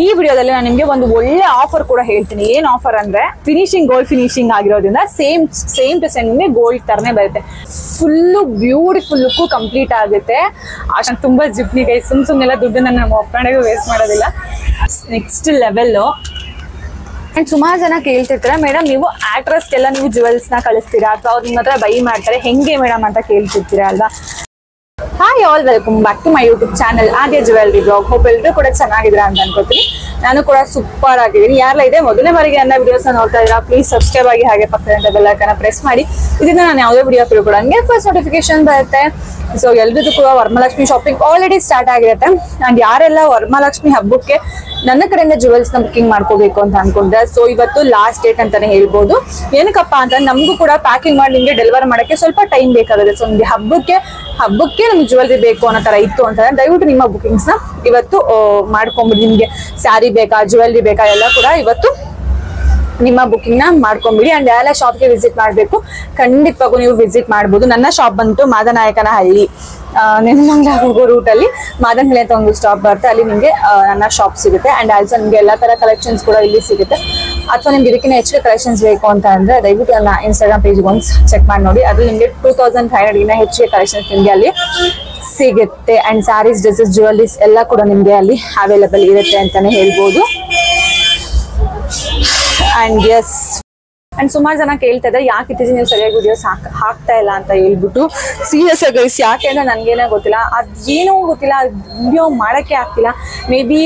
ಈ ವಿಡಿಯೋದಲ್ಲಿ ನಾನು ನಿಮಗೆ ಒಂದು ಒಳ್ಳೆ ಆಫರ್ ಕೂಡ ಹೇಳ್ತೀನಿ. ಏನ್ ಆಫರ್ ಅಂದ್ರೆ ಫಿನಿಶಿಂಗ್ ಗೋಲ್ಡ್ ಫಿನಿಶಿಂಗ್ ಆಗಿರೋದ್ರಿಂದ ಸೇಮ್ ಟು ಸೇಮ್ ನಿಮಗೆ ಗೋಲ್ಡ್ ತರನೇ ಬರುತ್ತೆ. ಫುಲ್ಲು ಬ್ಯೂಟಿಫುಲ್ ಲುಕ್ ಕಂಪ್ಲೀಟ್ ಆಗುತ್ತೆ. ಅಷ್ಟು ತುಂಬಾ ಜಿಪ್ನಿ ಗೈ ಸುಮ್ನೆಲ್ಲ ದುಡ್ಡನ್ನ ನಮ್ಮ ಒಪ್ಪಣೆಗೂ ವೇಸ್ಟ್ ಮಾಡೋದಿಲ್ಲ. ನೆಕ್ಸ್ಟ್ ಲೆವೆಲ್ ಅಂಡ್ ಸುಮಾರು ಜನ ಕೇಳ್ತಿರ್ತಾರೆ, ಮೇಡಮ್ ನೀವು ಆಕ್ಟ್ರೆಸ್ಗೆಲ್ಲ ನೀವು ಜುವೆಲ್ಸ್ ನ ಕಳಿಸ್ತೀರಾ ಅಥವಾ ಅವ್ರು ನಿಮ್ಮ ಹತ್ರ ಬೈ ಮಾಡ್ತಾರೆ ಹೆಂಗೆ ಮೇಡಮ್ ಅಂತ ಕೇಳ್ತಿರ್ತೀರಾ ಅಲ್ವಾ. Hi all, welcome back to my YouTube channel Aadya jewellery blog. Hope ಎಲ್ಲರೂ ಕೂಡ ಚೆನ್ನಾಗಿದ್ದೀರಾ ಅಂತ ಅನ್ಕೋತೀನಿ. ನಾನು ಕೂಡ ಸೂಪರ್ ಆಗಿದ್ದೀನಿ. ಯಾರೆಲ್ಲ ಇದೆ ಮೊದಲನೇ ಬಾರಿಗೆ ನನ್ನ ವಿಡಿಯೋಸ್ ನೋಡ್ತಾ ಇದ್ದೀರಾ, ಪ್ಲೀಸ್ ಸಬ್ಸ್ಕ್ರೈಬ್ ಆಗಿ ಹಾಗೆ ಪಕ್ಕದ ಬೆಲ್ ಐಕಾನ್ ಪ್ರೆಸ್ ಮಾಡಿ. ಇದನ್ನ ನಾನು ಯಾವುದೇ ವಿಡಿಯೋ ಕೂಡ ಹಂಗೆ ಫಸ್ಟ್ ನೋಟಿಫಿಕೇಶನ್ ಬರುತ್ತೆ. ಸೊ ಎಲ್ರಿಗೂ ಕೂಡ ವರಮಹಾಲಕ್ಷ್ಮಿ ಶಾಪಿಂಗ್ ಆಲ್ರೆಡಿ ಸ್ಟಾರ್ಟ್ ಆಗಿರುತ್ತೆ. ಅಂಡ್ ಯಾರೆಲ್ಲ ವರಮಹಾಲಕ್ಷ್ಮಿ ಹಬ್ಬಕ್ಕೆ ನನ್ನ ಕಡೆಯಿಂದ ಜುವೆಲ್ಸ್ ನ ಬುಕಿಂಗ್ ಮಾಡ್ಕೋಬೇಕು ಅಂತ ಅನ್ಕೊಂಡ್ರೆ, ಸೊ ಇವತ್ತು ಲಾಸ್ಟ್ ಡೇಟ್ ಅಂತಾನೆ ಹೇಳ್ಬೋದು. ಏನಕ್ಕಪ್ಪ ಅಂತ ನಮಗೂ ಕೂಡ ಪ್ಯಾಕಿಂಗ್ ಮಾಡಿ ನಿಮ್ಗೆ ಡೆಲಿವರ್ ಮಾಡಕ್ಕೆ ಸ್ವಲ್ಪ ಟೈಮ್ ಬೇಕಾಗುತ್ತೆ. ಸೊ ನಿಮ್ಗೆ ಹಬ್ಬಕ್ಕೆ ನಮ್ಗೆ ಜ್ಯುವೆಲ್ರಿ ಬೇಕು ಅನ್ನೋ ತರ ಇತ್ತು ಅಂತಂದ್ರೆ ದಯವಿಟ್ಟು ನಿಮ್ಮ ಬುಕಿಂಗ್ಸ್ ನ ಇವತ್ತು ಮಾಡ್ಕೊಂಡ್ಬಿಡಿ. ನಿಮ್ಗೆ ಸ್ಯಾರಿ ಬೇಕಾ, ಜ್ಯುವೆಲ್ರಿ ಬೇಕಾ ಎಲ್ಲ ಕೂಡ ಇವತ್ತು ನಿಮ್ಮ ಬುಕಿಂಗ್ ನ ಮಾಡ್ಕೊಂಡ್ಬಿಡಿ. ಅಂಡ್ ಎಲ್ಲ ಶಾಪ್ಗೆ ವಿಸಿಟ್ ಮಾಡಬೇಕು, ಖಂಡಿತವಾಗೂ ನೀವು ವಿಸಿಟ್ ಮಾಡ್ಬೋದು. ನನ್ನ ಶಾಪ್ ಬಂತು ಮಾದನಾಯಕನಹಳ್ಳಿ, ನೆನಮಂಗಲ ಹೋಗೋ ರೂಟ್ ಅಲ್ಲಿ ಮಾದನಹಳ್ಳಿ ಅಂತ ಒಂದು ಸ್ಟಾಪ್ ಬರುತ್ತೆ, ಅಲ್ಲಿ ನಿಮ್ಗೆ ನನ್ನ ಶಾಪ್ ಸಿಗುತ್ತೆ. ಅಂಡ್ ಆಲ್ಸೋ ನಿಮ್ಗೆ ಎಲ್ಲಾ ತರ ಕಲೆಕ್ಷನ್ಸ್ ಕೂಡ ಇಲ್ಲಿ ಸಿಗುತ್ತೆ. ಅಥವಾ ನಿಮ್ಗೆ ಇದಕ್ಕಿಂತ ಹೆಚ್ಚಿಗೆ ಕಲೆಕ್ಷನ್ಸ್ ಬೇಕು ಅಂತ ಅಂದ್ರೆ ದಯವಿಟ್ಟು ನನ್ನ ಇನ್ಸ್ಟಾಗ್ರಾಮ್ ಪೇಜ್ ಒಂದ್ಸ್ ಚೆಕ್ ಮಾಡಿ ನೋಡಿ. ಅದ್ರಲ್ಲಿ ನಿಮ್ಗೆ 2500 ಹೆಚ್ಚಿಗೆ ಕಲೆಕ್ಷನ್ಸ್ ನಿಮ್ಗೆ ಅಲ್ಲಿ ಸಿಗುತ್ತೆ. ಅಂಡ್ ಸ್ಯಾರೀಸ್, ಡ್ರೆಸ್ಸಸ್, ಜ್ಯುವೆಲ್ಲರೀಸ್ ಎಲ್ಲ ಕೂಡ ನಿಮ್ಗೆ ಅಲ್ಲಿ ಅವೈಲೇಬಲ್ ಇರುತ್ತೆ ಅಂತಾನೆ ಹೇಳ್ಬೋದು. ಅಂಡ್ ಎಸ್, ಅಂಡ್ ಸುಮಾರು ಜನ ಕೇಳ್ತಾ ಇದ್ದಾರೆ ಯಾಕೆ ಇತ್ತೀಚೆಗೆ ನೀವು ಸರಿಯಾಗಿ ವಿಡಿಯೋಸ್ ಹಾಕ್ತಾ ಇಲ್ಲ ಅಂತ ಹೇಳ್ಬಿಟ್ಟು. ಸೀರಿಯಸ್ ಆಗಿ ಗೈಸ್, ಯಾಕೆ ಅಂದ್ರೆ ನನ್ಗೇನೋ ಗೊತ್ತಿಲ್ಲ, ಅದೇನೋ ಗೊತ್ತಿಲ್ಲ, ವಿಡಿಯೋ ಮಾಡಕ್ಕೆ ಆಗ್ತಿಲ್ಲ. ಮೇ ಬಿ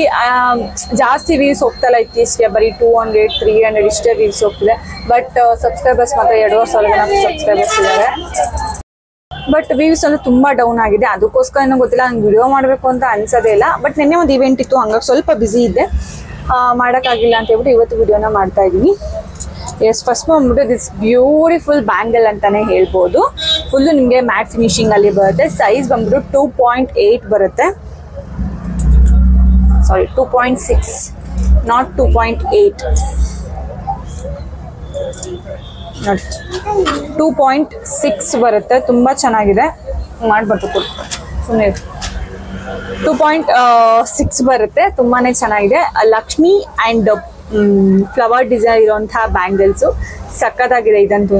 ಜಾಸ್ತಿ ವ್ಯೂಸ್ ಹೋಗ್ತಲ್ಲ ಇತ್ತೀಚೆಗೆ, ಬರೀ 200, 300 ಇಷ್ಟೇ ವ್ಯೂಸ್ ಹೋಗ್ತಿದೆ. ಬಟ್ ಸಬ್ಸ್ಕ್ರೈಬರ್ಸ್ ಮಾತ್ರ 2,500 ಜನ ಸಬ್ಸ್ಕ್ರೈಬರ್ಸ್ ಇದ್ದಾರೆ. ಬಟ್ ವ್ಯೂಸ್ ಅಂದ್ರೆ ತುಂಬಾ ಡೌನ್ ಆಗಿದೆ. ಅದಕ್ಕೋಸ್ಕರ ಏನೋ ಗೊತ್ತಿಲ್ಲ, ನಂಗೆ ವಿಡಿಯೋ ಮಾಡಬೇಕು ಅಂತ ಅನ್ಸೋದೇ ಇಲ್ಲ. ಬಟ್ ನಿನ್ನೆ ಒಂದು ಇವೆಂಟ್ ಇತ್ತು, ಹಂಗಾಗಿ ಸ್ವಲ್ಪ ಬ್ಯುಸಿ ಇದ್ದೆ, ಮಾಡೋಕ್ಕಾಗಿಲ್ಲ ಅಂತ ಹೇಳ್ಬಿಟ್ಟು ಇವತ್ತು ವಿಡಿಯೋನ ಮಾಡ್ತಾ ಇದ್ದೀನಿ. ಎಸ್, ಫಸ್ಟ್ ಬಂದ್ಬಿಟ್ಟು ದಿಸ್ ಬ್ಯೂಟಿಫುಲ್ ಬ್ಯಾಂಗಲ್ ಅಂತಾನೆ ಹೇಳ್ಬೋದು. ಫುಲ್ಲು ನಿಮಗೆ ಮ್ಯಾಟ್ ಫಿನಿಶಿಂಗ್ ಅಲ್ಲಿ ಬರುತ್ತೆ. ಸೈಜ್ ಬಂದ್ಬಿಟ್ಟು 2.8 ಬರುತ್ತೆ. ಸಾರಿ, 2.6 ನಾಟ್ 2.8 ನೋಡಿ, 2.6 ಬರುತ್ತೆ. ತುಂಬಾ ಚೆನ್ನಾಗಿದೆ. ಮಾಡ್ಬಾರ್ದು ಸುಮ್ಮನೆ 2.6 ಬರುತ್ತೆ. ತುಂಬಾನೇ ಚೆನ್ನಾಗಿದೆ. ಲಕ್ಷ್ಮಿ ಅಂಡ್ ಫ್ಲವರ್ ಡಿಸೈನ್ ಇರುವಂತಹ ಬ್ಯಾಂಗಲ್ಸ್ ಸಕ್ಕತ್ತಾಗಿದೆ ಇದಂತೂ.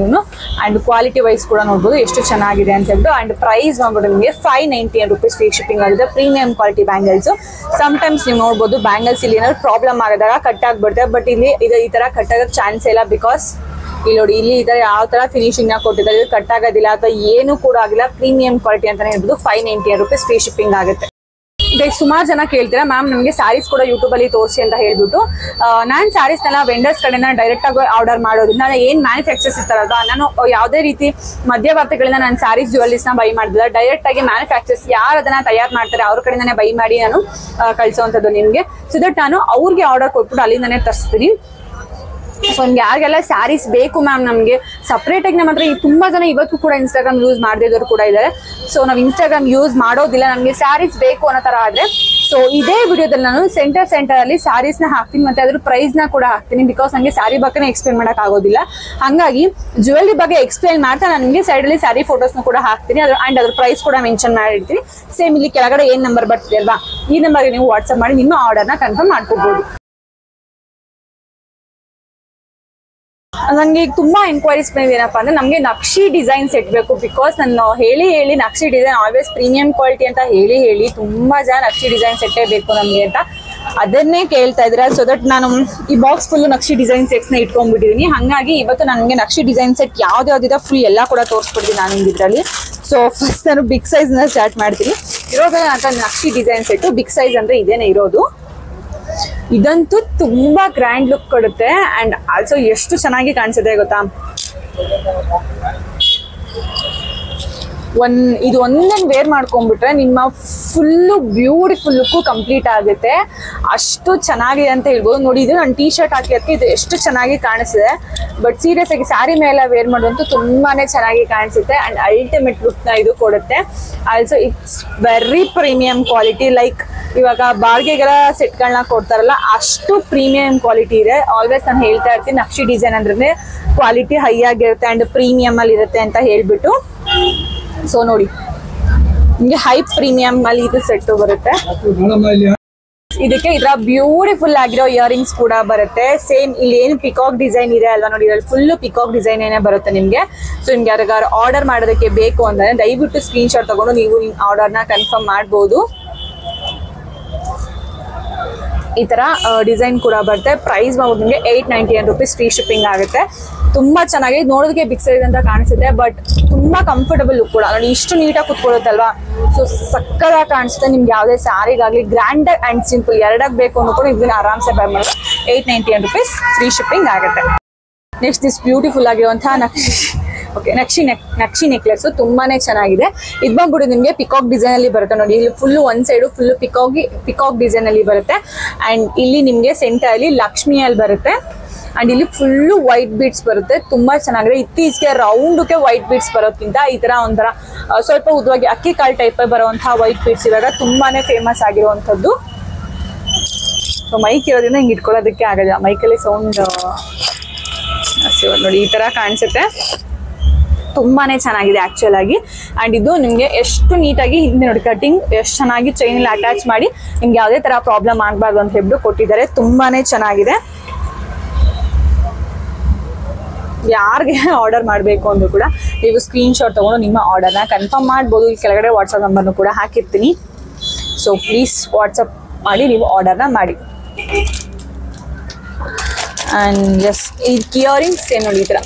ಅಂಡ್ ಕ್ವಾಲಿಟಿ ವೈಸ್ ಕೂಡ ನೋಡ್ಬೋದು ಎಷ್ಟು ಚೆನ್ನಾಗಿದೆ ಅಂತ ಹೇಳ್ಬಿಟ್ಟು. ಅಂಡ್ ಪ್ರೈಸ್ ಬಂದ್ಬಿಟ್ಟು ನಿಮಗೆ 590 rupees ಫ್ರೀ ಶಿಪ್ಪಿಂಗ್ ಆಗಿದೆ. Premium quality bangles. ಸಮ್ಟೈಮ್ಸ್ ನೀವು ನೋಡ್ಬೋದು ಬ್ಯಾಂಗಲ್ಸ್ ಇಲ್ಲಿ ಏನಾದ್ರು ಪ್ರಾಬ್ಲಮ್ ಆಗಿದಾಗ ಕಟ್ ಆಗ್ಬಿಡುತ್ತೆ. ಬಟ್ ಇಲ್ಲಿ ಈ ತರ ಕಟ್ ಆಗಕ್ಕೆ ಚಾನ್ಸ್ ಇಲ್ಲ. ಬಿಕಾಸ್ ಇಲ್ಲಿ ನೋಡಿ, ಇಲ್ಲಿ ಈ ತರ ಯಾವ ತರ ಫಿನಿಶಿಂಗ್ ನ ಕೊಟ್ಟಿದ್ದಾರೆ, ಇದು ಕಟ್ ಆಗೋದಿಲ್ಲ ಅಥವಾ ಏನು ಕೂಡ ಆಗಿಲ್ಲ. ಪ್ರೀಮಿಯಂ ಕ್ವಾಲಿಟಿ ಅಂತಾನೆ ಹೇಳ್ಬೋದು. 590 rupees ಫ್ರೀ ಶಿಪ್ಪಿಂಗ್ ಆಗುತ್ತೆ. ಸುಮಾರು ಜನ ಕೇಳ್ತೀರಾ ಮ್ಯಾಮ್ ನಮಗೆ ಸ್ಯಾರೀಸ್ ಕೂಡ ಯೂಟ್ಯೂಬ್ ಅಲ್ಲಿ ತೋರಿಸಿ ಅಂತ ಹೇಳ್ಬಿಟ್ಟು. ನಾನು ಸ್ಯಾರೀಸ್ನೆಲ್ಲ ವೆಂಡರ್ಸ್ ಕಡೆನ ಡೈರೆಕ್ಟ್ ಆಗಿ ಆರ್ಡರ್ ಮಾಡೋದು. ನಾನು ಏನ್ ಮ್ಯಾನುಫ್ಯಾಕ್ಚರ್ಸ್ ಇರ್ತಾರಲ್ವಾ, ನಾನು ಯಾವುದೇ ರೀತಿ ಮಧ್ಯವರ್ತಿಗಳಿಂದ ನಾನು ಸ್ಯಾರೀಸ್ ಜ್ಯುವೆಲ್ಲರೀಸ್ ನ ಬೈ ಮಾಡಿದ್ರೆ ಡೈರೆಕ್ಟ್ ಆಗಿ ಮ್ಯಾನುಫ್ಯಾಕ್ಚರ್ಸ್ ಯಾರು ಅದನ್ನ ತಯಾರು ಮಾಡ್ತಾರೆ ಅವ್ರ ಕಡೆಯಿಂದಾನೆ ಬೈ ಮಾಡಿ ನಾನು ಕಳಿಸೋವಂಥದ್ದು ನಿಮ್ಗೆ. ಸೊ ದಟ್ ನಾನು ಅವ್ರಿಗೆ ಆರ್ಡರ್ ಕೊಟ್ಬಿಟ್ಟು ಅಲ್ಲಿಂದಾನೆ ತರಿಸ್ತೀನಿ. ಸೊ ನಿಮ್ಗೆ ಯಾರಿಗೆಲ್ಲ ಸ್ಯಾರೀಸ್ ಬೇಕು ಮ್ಯಾಮ್ ನಮಗೆ ಸಪ್ರೇಟ್ ಆಗಿ, ನಮ್ಮ ಹತ್ರ ತುಂಬಾ ಜನ ಇವತ್ತು ಕೂಡ ಇನ್ಸ್ಟಾಗ್ರಾಮ್ ಯೂಸ್ ಮಾಡದಿದ್ದವರು ಕೂಡ ಇದ್ದಾರೆ. ಸೊ ನಾವು ಇನ್ಸ್ಟಾಗ್ರಾಮ್ ಯೂಸ್ ಮಾಡೋದಿಲ್ಲ, ನಮಗೆ ಸ್ಯಾರೀಸ್ ಬೇಕು ಅನ್ನೋ ತರ ಆದ್ರೆ ಸೊ ಇದೇ ವಿಡಿಯೋದಲ್ಲಿ ನಾನು ಸೆಂಟರ್ ಅಲ್ಲಿ ಸ್ಯಾರೀಸ್ ನ ಹಾಕ್ತೀನಿ, ಮತ್ತೆ ಅದ್ರ ಪ್ರೈಸ್ ನ ಕೂಡ ಹಾಕ್ತೀನಿ. ಬಿಕಾಸ್ ನಂಗೆ ಸ್ಯಾರಿ ಬಗ್ಗೆ ಎಕ್ಸ್ಪ್ಲೇನ್ ಮಾಡಕ್ ಆಗೋದಿಲ್ಲ. ಹಾಗಾಗಿ ಜ್ಯುವೆಲ್ಲರಿ ಬಗ್ಗೆ ಎಕ್ಸ್ಪ್ಲೇನ್ ಮಾಡ್ತಾ ನಾನು ನಿಮಗೆ ಸೈಡ್ ಅಲ್ಲಿ ಸ್ಯಾರಿ ಫೋಟೋಸ್ ನ ಕೂಡ ಹಾಕ್ತೀನಿ. ಅಂಡ್ ಅದ್ರ ಪ್ರೈಸ್ ಕೂಡ ಮೆನ್ಷನ್ ಮಾಡಿರ್ತೀನಿ. ಸೇಮ್ ಇಲ್ಲಿ ಕೆಳಗಡೆ ಏನ್ ನಂಬರ್ ಬರ್ತಿದೆ ಅಲ್ವಾ, ಈ ನಂಬರ್ಗೆ ನೀವು ವಾಟ್ಸ್ಆಪ್ ಮಾಡಿ ನಿಮ್ಮ ಆರ್ಡರ್ ನ ಕನ್ಫರ್ಮ್ ಮಾಡ್ಕೋಬಹುದು. ನಂಗೆ ಈಗ ತುಂಬಾ ಎಂಕ್ವೈರೀಸ್ ಬಂದಿದೆ. ಏನಪ್ಪಾ ಅಂದ್ರೆ ನಮ್ಗೆ ನಕ್ಷಿ ಡಿಸೈನ್ ಸೆಟ್ ಬೇಕು. ಬಿಕಾಸ್ ನಾನು ಹೇಳಿ Naqvi design always premium quality ಅಂತ ಹೇಳಿ ತುಂಬಾ ಜನ ನಕ್ಷಿ ಡಿಸೈನ್ ಸೆಟ್ಟೇ ಬೇಕು ನಮ್ಗೆ ಅಂತ ಅದನ್ನೇ ಕೇಳ್ತಾ ಇದ್ರೆ. ಸೊ ದಟ್ ನಾನು ಈ box full Naqvi design sets ನ ಇಟ್ಕೊಂಡ್ಬಿಟ್ಟಿದೀನಿ. ಹಾಗಾಗಿ ಇವತ್ತು ನನಗೆ ನಕ್ಷಿ ಡಿಸೈನ್ ಸೆಟ್ ಯಾವ್ದಾವ್ದಿದೆ ಫುಲ್ ಎಲ್ಲ ಕೂಡ ತೋರಿಸ್ಬಿಡ್ತೀನಿ ನಾನು ಇದ್ರಲ್ಲಿ. ಸೊ ಫಸ್ಟ್ ನಾನು ಬಿಗ್ ಸೈಜ್ ನ ಸ್ಟಾರ್ಟ್ ಮಾಡ್ತೀನಿ. ಇರೋದೇ ಅಂತ Naqvi design set big size ಅಂದ್ರೆ ಇದೇನೆ ಇರೋದು. ಇದಂತೂ ತುಂಬಾ ಗ್ರ್ಯಾಂಡ್ ಲುಕ್ ಕೊಡುತ್ತೆ. ಅಂಡ್ ಆಲ್ಸೋ ಎಷ್ಟು ಚೆನ್ನಾಗಿ ಕಾಣಿಸುತ್ತೆ ಗೊತ್ತಾ. ಇದು ಒಂದನ್ನು ವೇರ್ ಮಾಡ್ಕೊಂಡ್ಬಿಟ್ರೆ ನಿಮ್ಮ ಫುಲ್ಲು ಬ್ಯೂಟಿಫುಲ್ ಲುಕ್ ಕಂಪ್ಲೀಟ್ ಆಗುತ್ತೆ. ಅಷ್ಟು ಚೆನ್ನಾಗಿದೆ ಅಂತ ಹೇಳ್ಬೋದು. ನೋಡಿ, ಇದು ನಾನು ಟೀ ಶರ್ಟ್ ಹಾಕಿರೋದಕ್ಕೆ ಇದು ಎಷ್ಟು ಚೆನ್ನಾಗಿ ಕಾಣಿಸಿದೆ. ಬಟ್ ಸೀರಿಯಸ್ ಆಗಿ ಸ್ಯಾರಿ ಮೇಲೆ ವೇರ್ ಮಾಡೋದಂತೂ ತುಂಬಾನೇ ಚೆನ್ನಾಗಿ ಕಾಣಿಸುತ್ತೆ. ಅಂಡ್ ಅಲ್ಟಿಮೇಟ್ ಲುಕ್ ನ ಇದು ಕೊಡುತ್ತೆ. Also it's very premium quality. Like ಇವಾಗ ಬಾರ್ಗೆಗೆಲ್ಲ ಸೆಟ್ಗಳನ್ನ ಕೊಡ್ತಾರಲ್ಲ ಅಷ್ಟು ಪ್ರೀಮಿಯಂ ಕ್ವಾಲಿಟಿ ಇದೆ. ಆಲ್ವೇಸ್ ನಾನು ಹೇಳ್ತಾ ಇರ್ತೀನಿ ನಕ್ಷಿ ಡಿಸೈನ್ ಅಂದ್ರೆ ಕ್ವಾಲಿಟಿ ಹೈ ಆಗಿರುತ್ತೆ ಅಂಡ್ ಪ್ರೀಮಿಯಂ ಅಲ್ಲಿ ಇರುತ್ತೆ ಅಂತ ಹೇಳ್ಬಿಟ್ಟು. ಸೊ ನೋಡಿ, ನಿಮಗೆ ಹೈ ಪ್ರೀಮಿಯಂ ಅಲ್ಲಿ ಇದು ಸೆಟ್ ಬರುತ್ತೆ. ಇದಕ್ಕೆ ಇದರ ಬ್ಯೂಟಿಫುಲ್ ಆಗಿರೋ ಇಯರಿಂಗ್ಸ್ ಕೂಡ ಬರುತ್ತೆ. ಸೇಮ್ ಇಲ್ಲಿ ಏನು ಪಿಕಾಕ್ ಡಿಸೈನ್ ಇದೆ ಅಲ್ವಾ ನೋಡಿ, ಇದ್ರಲ್ಲಿ ಫುಲ್ ಪಿಕಾಕ್ ಡಿಸೈನ್ ಏನೇ ಬರುತ್ತೆ ನಿಮಗೆ. ಸೊ ನಿಮ್ಗೆ ಯಾರಿಗಾರು ಆರ್ಡರ್ ಮಾಡೋದಕ್ಕೆ ಬೇಕು ಅಂದ್ರೆ ದಯವಿಟ್ಟು ಸ್ಕ್ರೀನ್ ಶಾಟ್ ತಗೊಂಡು ನೀವು ನಿಮ್ಮ ಆರ್ಡರ್ನ ಕನ್ಫರ್ಮ್ ಮಾಡ್ಬೋದು. ಈ ತರ ಡಿಸೈನ್ ಕೂಡ ಬರುತ್ತೆ. ಪ್ರೈಸ್ ನಿಮಗೆ 899 rupees ಫ್ರೀ ಶಿಪ್ಪಿಂಗ್ ಆಗುತ್ತೆ. ತುಂಬಾ ಚೆನ್ನಾಗಿ ನೋಡೋದಕ್ಕೆ ಬಿಗ್ ಸೈಜ್ ಅಂತ ಕಾಣಿಸುತ್ತೆ, ಬಟ್ ತುಂಬಾ ಕಂಫರ್ಟಬಲ್ ಲುಕ್ ಕೂಡ ನೋಡಿ. ಇಷ್ಟು ನೀಟಾಗಿ ಕುತ್ಕೊಳ್ಳುತ್ತಲ್ವಾ, ಸೊ ಸಕ್ಕದಾಗಿ ಕಾಣಿಸುತ್ತೆ. ನಿಮ್ಗೆ ಯಾವುದೇ ಸ್ಯಾರಿಗಾಗ್ಲಿ ಗ್ರ್ಯಾಂಡ್ ಅಂಡ್ ಸಿಂಪಲ್ ಎರಡಾಗಿ ಬೇಕು ಅನ್ನೋ ಕೂಡ ಇದನ್ನ ಆರಾಮ್ಸೆ ಬೈ ಮಾಡೋದು. 899 rupees ಫ್ರೀ ಶಿಪ್ಪಿಂಗ್ ಆಗುತ್ತೆ. ನೆಕ್ಸ್ಟ್ ದಿಸ್ ಬ್ಯೂಟಿಫುಲ್ ಆಗಿರುವಂತಹ ನಕ್ಷಿ ನೆಕ್ಲೆಸ್ ತುಂಬಾನೇ ಚೆನ್ನಾಗಿದೆ. ಇದು ಬಂದ್ಬಿಟ್ಟು ನಿಮಗೆ ಪಿಕಾಕ್ ಡಿಸೈನ್ ಅಲ್ಲಿ ಬರುತ್ತೆ ನೋಡಿ. ಇಲ್ಲಿ ಫುಲ್ ಒಂದ್ ಸೈಡ್ ಫುಲ್ ಪಿಕಾಕ್ ಡಿಸೈನ್ ಅಲ್ಲಿ ಬರುತ್ತೆ. ಅಂಡ್ ಇಲ್ಲಿ ನಿಮ್ಗೆ ಸೆಂಟರ್ ಅಲ್ಲಿ ಲಕ್ಷ್ಮಿಯಲ್ಲಿ ಬರುತ್ತೆ. ಅಂಡ್ ಇಲ್ಲಿ ಫುಲ್ಲು ವೈಟ್ ಬೀಡ್ಸ್ ಬರುತ್ತೆ. ತುಂಬಾ ಚೆನ್ನಾಗಿದೆ. ಇತ್ತೀಚೆಗೆ ರೌಂಡ್ಗೆ ವೈಟ್ ಬೀಡ್ಸ್ ಬರೋದ್ಕಿಂತ ಈ ತರ ಒಂಥರ ಸ್ವಲ್ಪ ಉದ್ದವಾಗಿ ಅಕ್ಕಿ ಕಾಳು ಟೈಪ್ ಬರುವಂತಹ ವೈಟ್ ಬೀಡ್ಸ್ ಇವಾಗ ತುಂಬಾನೇ ಫೇಮಸ್ ಆಗಿರುವಂತದ್ದು. ಸೊ ಮೈಕ್ ಇರೋದ್ರಿಂದ ಹಿಂಗೆ ಇಟ್ಕೊಳ್ಳೋದಕ್ಕೆ ಆಗಲ್ಲ, ಮೈಕಲ್ಲಿ ಸೌಂಡ್ ನೋಡಿ ಈ ತರ ಕಾಣಿಸುತ್ತೆ. ತುಂಬಾನೇ ಚೆನ್ನಾಗಿದೆ ಆಕ್ಚುಲ್ ಆಗಿ. ಅಂಡ್ ಇದು ನಿಮ್ಗೆ ಎಷ್ಟು ನೀಟಾಗಿ ಹಿಂದೆ ನೋಡಿ ಕಟಿಂಗ್ ಎಷ್ಟು ಚೆನ್ನಾಗಿ ಚೈನ್ ಅಲ್ಲಿ ಅಟ್ಯಾಚ್ ಮಾಡಿ ನಿಮ್ಗೆ ಯಾವುದೇ ತರ ಪ್ರಾಬ್ಲಮ್ ಆಗಬಾರ್ದು ಅಂತ ಹೇಳ್ಬಿಟ್ಟು ಕೊಟ್ಟಿದ್ದಾರೆ. ತುಂಬಾನೇ ಚೆನ್ನಾಗಿದೆ. ಯಾರಿಗೆ ಆರ್ಡರ್ ಮಾಡಬೇಕು ಅಂದ್ರೂ ಕೂಡ ನೀವು ಸ್ಕ್ರೀನ್ ಶಾಟ್ ತಗೊಂಡು ನಿಮ್ಮ ಆರ್ಡರ್ನ ಕನ್ಫರ್ಮ್ ಮಾಡ್ಬೋದು. ಈ ಕೆಳಗಡೆ ವಾಟ್ಸಪ್ ನಂಬರ್ನು ಕೂಡ ಹಾಕಿರ್ತೀನಿ. ಸೊ ಪ್ಲೀಸ್ ವಾಟ್ಸಪ್ ಮಾಡಿ ನೀವು ಆರ್ಡರ್ನ ಮಾಡಿ. ಅಂಡ್ ಎಸ್ ಈ ಇಯರಿಂಗ್ಸ್ ಏನು ನೋಡಿ ಈ ಥರ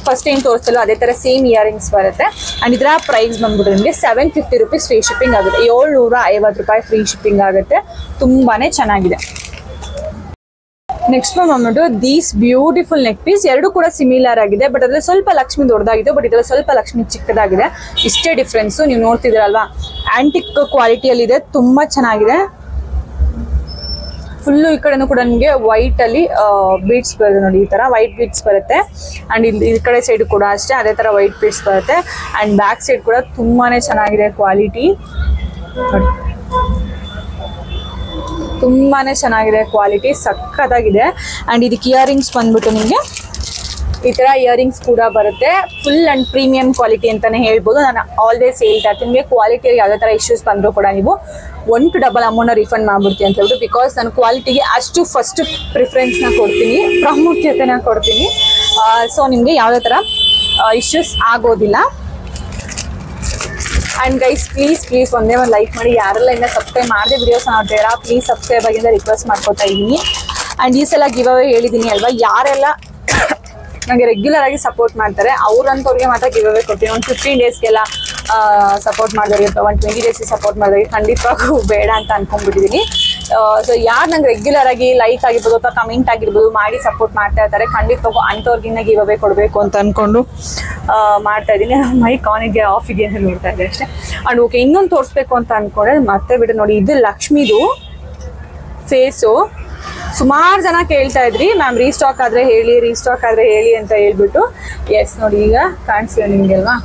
ಫಸ್ಟ್ ಏನು ತೋರಿಸ್ತಲ್ಲ ಅದೇ ಥರ ಸೇಮ್ ಇಯರಿಂಗ್ಸ್ ಬರುತ್ತೆ. ಅಂಡ್ ಇದರ ಪ್ರೈಸ್ ಬಂದ್ಬಿಟ್ಟು ನಿಮಗೆ 750 rupees ಫ್ರೀ ಶಿಪ್ಪಿಂಗ್ ಆಗುತ್ತೆ. 750 ರೂಪಾಯಿ ಫ್ರೀ ಶಿಪ್ಪಿಂಗ್ ಆಗುತ್ತೆ. ತುಂಬಾನೇ ಚೆನ್ನಾಗಿದೆ. ನೆಕ್ಸ್ಟ್ ಬಂದ್ಬಿಟ್ಟು ದೀಸ್ ಬ್ಯೂಟಿಫುಲ್ ನೆಕ್ ಪೀಸ್. ಎರಡು ಕೂಡ ಸಿಮಿಲರ್ ಆಗಿದೆ, ಬಟ್ ಅದ್ರಲ್ಲಿ ಸ್ವಲ್ಪ ಲಕ್ಷ್ಮಿ ದೊಡ್ಡದಾಗಿದೆ, ಬಟ್ ಇದ್ರಲ್ಲಿ ಸ್ವಲ್ಪ ಲಕ್ಷ್ಮಿ ಚಿಕ್ಕದಾಗಿದೆ. ಇಷ್ಟೇ ಡಿಫ್ರೆನ್ಸು. ನೀವು ನೋಡ್ತಿದ್ದೀರಲ್ವಾ, ಆಂಟಿಕ್ ಕ್ವಾಲಿಟಿಯಲ್ಲಿದೆ. ತುಂಬಾ ಚೆನ್ನಾಗಿದೆ. ಫುಲ್ಲು ಈ ಕಡೆನೂ ಕೂಡ ನಿಮಗೆ ವೈಟ್ ಅಲ್ಲಿ ಬೀಡ್ಸ್ ಬರುತ್ತೆ ನೋಡಿ. ಈ ತರ ವೈಟ್ ಬೀಡ್ಸ್ ಬರುತ್ತೆ. ಅಂಡ್ ಇಲ್ಲಿ ಈ ಕಡೆ ಸೈಡ್ ಕೂಡ ಅಷ್ಟೇ ಅದೇ ತರ ವೈಟ್ ಬೀಡ್ಸ್ ಬರುತ್ತೆ. ಅಂಡ್ ಬ್ಯಾಕ್ ಸೈಡ್ ಕೂಡ ತುಂಬಾನೇ ಚೆನ್ನಾಗಿದೆ ಕ್ವಾಲಿಟಿ ನೋಡಿ. ತುಂಬಾನೇ ಚೆನ್ನಾಗಿದೆ ಕ್ವಾಲಿಟಿ, ಸಖತ್ತಾಗಿದೆ. ಅಂಡ್ ಇದಕ್ಕೆ ಇಯರಿಂಗ್ಸ್ ಬಂದ್ಬಿಟ್ಟು ನಿಮಗೆ ಈ ತರ ಇಯರಿಂಗ್ಸ್ ಕೂಡ ಬರುತ್ತೆ. ಫುಲ್ ಅಂಡ್ ಪ್ರೀಮಿಯಂ ಕ್ವಾಲಿಟಿ ಅಂತಾನೆ ಹೇಳ್ಬೋದು. ನಾನು ಆಲ್ವೇಸ್ ಹೇಳ್ತಾ ಇರ್ತೀನಿ, ನಿಮಗೆ ಕ್ವಾಲಿಟಿಯಲ್ಲಿ ಯಾವುದೇ ತರ ಇಶ್ಯೂಸ್ ಬಂದರೂ ಕೂಡ ನೀವು 1 to double ಅಮೌಂಟ್ನ ರಿಫಂಡ್ ಮಾಡ್ಬಿಡ್ತೀನಿ ಅಂತ ಹೇಳ್ಬಿಟ್ಟು. ಬಿಕಾಸ್ ನಾನು ಕ್ವಾಲಿಟಿಗೆ ಅಷ್ಟು ಫಸ್ಟ್ ಪ್ರಿಫರೆನ್ಸ್ನ ಕೊಡ್ತೀನಿ, ಪ್ರಾಮುಖ್ಯತೆನ ಕೊಡ್ತೀನಿ. ಸೊ ನಿಮಗೆ ಯಾವುದೇ ತರ ಇಶ್ಯೂಸ್ ಆಗೋದಿಲ್ಲ. ಅಂಡ್ ಗೈಸ್ ಪ್ಲೀಸ್ ಒಂದೇ ಒಂದು ಲೈಕ್ ಮಾಡಿ. ಯಾರೆಲ್ಲ ಇನ್ನ ಸಬ್ಸ್ಕ್ರೈಬ್ ಮಾಡದೆ ವಿಡಿಯೋಸ್ ನೋಡ್ತೀರಾ ಪ್ಲೀಸ್ ಸಬ್ಸ್ಕ್ರೈಬ್ ಆಗಿಂದ ರಿಕ್ವೆಸ್ಟ್ ಮಾಡ್ಕೊತಾ ಇದ್ದೀನಿ. ಅಂಡ್ ಈ ಸಲ ಗಿವ್ ಅವೇ ಹೇಳಿದ್ದೀನಿ ಅಲ್ವಾ, ಯಾರೆಲ್ಲ ನನಗೆ ರೆಗ್ಯುಲರ್ ಆಗಿ ಸಪೋರ್ಟ್ ಮಾಡ್ತಾರೆ ಅವ್ರಂತವ್ರಿಗೆ ಮಾತ್ರ ಗಿವ್ ಅವೇ ಕೊಡ್ತೀನಿ. ಒಂದು 15 ಡೇಸ್ಗೆಲ್ಲ ಸಪೋರ್ಟ್ ಮಾಡಿದವ್ರಿಗೆ ಅಥವಾ 120 ಡೇಸ್ಗೆ ಸಪೋರ್ಟ್ ಮಾಡಿದವ್ರಿಗೆ ಖಂಡಿತವಾಗೂ ಬೇಡ ಅಂತ ಅನ್ಕೊಂಡ್ಬಿಟ್ಟಿದ್ದೀನಿ. ಸೊ ಯಾರು ನಂಗೆ ರೆಗ್ಯುಲರ್ ಆಗಿ ಲೈಕ್ ಆಗಿರ್ಬೋದು ಅಥವಾ ಕಮೆಂಟ್ ಆಗಿರ್ಬೋದು ಮಾಡಿ ಸಪೋರ್ಟ್ ಮಾಡ್ತಾ ಇರ್ತಾರೆ, ಖಂಡಿತವಾಗೂ ಅಂಥವ್ರಿಗಿನ್ನ ಗಿವ್ ಅವೇ ಕೊಡಬೇಕು ಅಂತ ಅನ್ಕೊಂಡು ಮಾಡ್ತಾ ಇದ್ದೀನಿ. ಮೈಕ್ ಆನಿಗೆ ಆಫಿಗೆ ಅಂತ ನೋಡ್ತಾ ಇದ್ದೆ ಅಷ್ಟೇ. ಅಂಡ್ ಓಕೆ, ಇನ್ನೊಂದು ತೋರಿಸ್ಬೇಕು ಅಂತ ಅನ್ಕೊಂಡೆ ಮತ್ತೆ ಬಿಟ್ಟು ನೋಡಿ. ಇದು ಲಕ್ಷ್ಮಿದು ಫೇಸು. ಸುಮಾರು ಜನ ಕೇಳ್ತಾ ಇದ್ರಿ ಮ್ಯಾಮ್ ರೀಸ್ಟಾಕ್ ಆದ್ರೆ ಹೇಳಿ ಅಂತ ಹೇಳ್ಬಿಟ್ಟು. ಎಸ್ ನೋಡಿ ಈಗ ಕಾಣಿಸ್ತಿದೆ ನಿಮ್ಗೆ ಅಲ್ವಾ.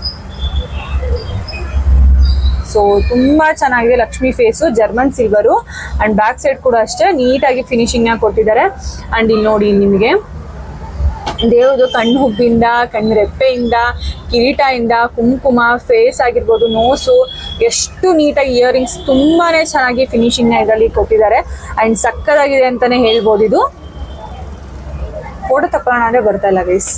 ಸೊ ತುಂಬಾ ಚೆನ್ನಾಗಿದೆ Lakshmi face. German silver. And back side ಕೂಡ ಅಷ್ಟೇ ನೀಟಾಗಿ ಫಿನಿಶಿಂಗ್ ನ ಕೊಟ್ಟಿದ್ದಾರೆ. ಅಂಡ್ ಇಲ್ಲಿ ನೋಡಿ ನಿಮಗೆ ದೇವ್ರದು ಕಣ್ಣು ಹುಬ್ಬಿಂದ, ಕಣ್ಣು ರೆಪ್ಪೆಯಿಂದ, ಕಿರೀಟದಿಂದ, ಕುಂಕುಮ, ಫೇಸ್ ಆಗಿರ್ಬೋದು, ನೋಸು, ಎಷ್ಟು ನೀಟಾಗಿ ಇಯರಿಂಗ್ಸ್ ತುಂಬಾನೇ ಚೆನ್ನಾಗಿ ಫಿನಿಶಿಂಗ್ ನ ಇದರಲ್ಲಿ ಕೊಟ್ಟಿದ್ದಾರೆ. ಅಂಡ್ ಸಕ್ಕತ್ತಾಗಿದೆ ಅಂತಾನೆ ಹೇಳ್ಬೋದು. ಇದು ಫೋಟೋ ತಕೊಳ್ಳೋಣ ಅಂದ್ರೆ ಬರ್ತಾ ಇಲ್ಲ ಗೈಸ್.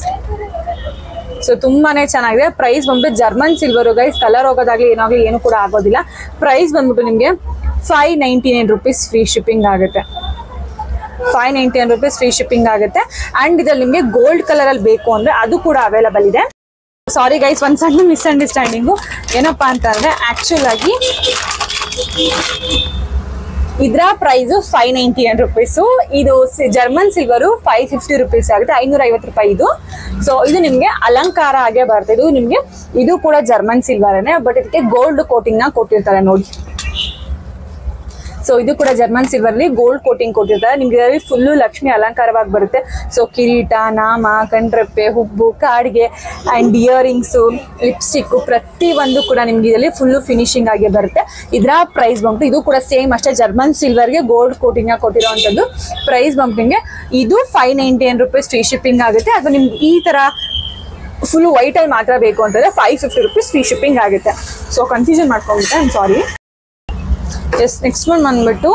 ಸೊ ತುಂಬಾನೇ ಚೆನ್ನಾಗಿದೆ. ಪ್ರೈಸ್ ಬಂದ್ಬಿಟ್ಟು ಜರ್ಮನ್ ಸಿಲ್ವರು ಗೈಸ್. ಕಲರ್ ಹೋಗೋದಾಗ್ಲಿ ಏನಾಗ್ಲಿ ಏನು ಕೂಡ ಆಗೋದಿಲ್ಲ. ಪ್ರೈಸ್ ಬಂದ್ಬಿಟ್ಟು ನಿಮಗೆ 599 rupees ಫ್ರೀ ಶಿಪ್ಪಿಂಗ್ ಆಗುತ್ತೆ. 599 rupees ಫ್ರೀ ಶಿಪ್ಪಿಂಗ್ ಆಗುತ್ತೆ. ಅಂಡ್ ಇದ್ರಲ್ಲಿ ನಿಮಗೆ ಗೋಲ್ಡ್ ಕಲರ್ ಅಲ್ಲಿ ಬೇಕು ಅಂದ್ರೆ ಅದು ಕೂಡ ಅವೈಲಬಲ್ ಇದೆ. ಸಾರಿ ಗೈಸ್, ಒಂದ್ ಸಣ್ಣ ಮಿಸ್ಅಂಡರ್ಸ್ಟ್ಯಾಂಡಿಂಗು. ಏನಪ್ಪಾ ಅಂತಂದ್ರೆ ಆಕ್ಚುಲ್ ಆಗಿ ಇದರ ಪ್ರೈಸ್ 599 rupees. ಇದು ಜರ್ಮನ್ ಸಿಲ್ವರು 550 rupees ಆಗುತ್ತೆ. 550 ರೂಪಾಯಿ ಇದು. ಸೊ ಇದು ನಿಮ್ಗೆ ಅಲಂಕಾರ ಆಗೇ ಬರ್ತದೆ. ಇದು ನಿಮ್ಗೆ ಇದು ಕೂಡ ಜರ್ಮನ್ ಸಿಲ್ವರ್ನೇ, ಬಟ್ ಇದಕ್ಕೆ ಗೋಲ್ಡ್ ಕೋಟಿಂಗ್ ನ ಕೊಟ್ಟಿರ್ತಾರೆ ನೋಡಿ. ಸೊ ಇದು ಕೂಡ ಜರ್ಮನ್ ಸಿಲ್ವರ್ ಅಲ್ಲಿ ಗೋಲ್ಡ್ ಕೋಟಿಂಗ್ ಕೊಟ್ಟಿರ್ತಾರೆ. ನಿಮ್ಗೆ ಇದರಲ್ಲಿ ಫುಲ್ಲು ಲಕ್ಷ್ಮಿ ಅಲಂಕಾರವಾಗಿ ಬರುತ್ತೆ. ಸೊ ಕಿರೀಟ, ನಾಮ, ಕಣ್ರೆಪ್ಪೆ, ಹುಬ್ಬು, ಕಾಡಿಗೆ ಅಂಡ್ ಇಯರಿಂಗ್ಸು, ಲಿಪ್ಸ್ಟಿಕ್ ಪ್ರತಿ ಒಂದು ಕೂಡ ನಿಮ್ಗೆ ಇದರಲ್ಲಿ ಫುಲ್ಲು ಫಿನಿಶಿಂಗ್ ಆಗಿ ಬರುತ್ತೆ. ಇದರ ಪ್ರೈಸ್ ಬಂತು ಇದು ಕೂಡ ಸೇಮ್ ಅಷ್ಟೇ ಜರ್ಮನ್ ಸಿಲ್ವರ್ಗೆ ಗೋಲ್ಡ್ ಕೋಟಿಂಗ್ ಕೊಟ್ಟಿರೋವಂಥದ್ದು. ಪ್ರೈಸ್ ಬಂತು ನಿಮಗೆ ಇದು 599 rupees ಫ್ರೀ ಶಿಪ್ಪಿಂಗ್ ಆಗುತ್ತೆ. ಅದು ನಿಮ್ಗೆ ಈ ತರ ಫುಲ್ ವೈಟ್ ಅಲ್ಲಿ ಮಾತ್ರ ಬೇಕು ಅಂತಂದ್ರೆ 550 rupees ಫ್ರೀ ಶಿಪ್ಪಿಂಗ್ ಆಗುತ್ತೆ. ಸೊ ಕನ್ಫ್ಯೂಷನ್ ಮಾಡ್ಕೊಂಡ್ಬಿಟ್ಟೆ, I am sorry. Yes next one ಬಂದ್ಬಿಟ್ಟು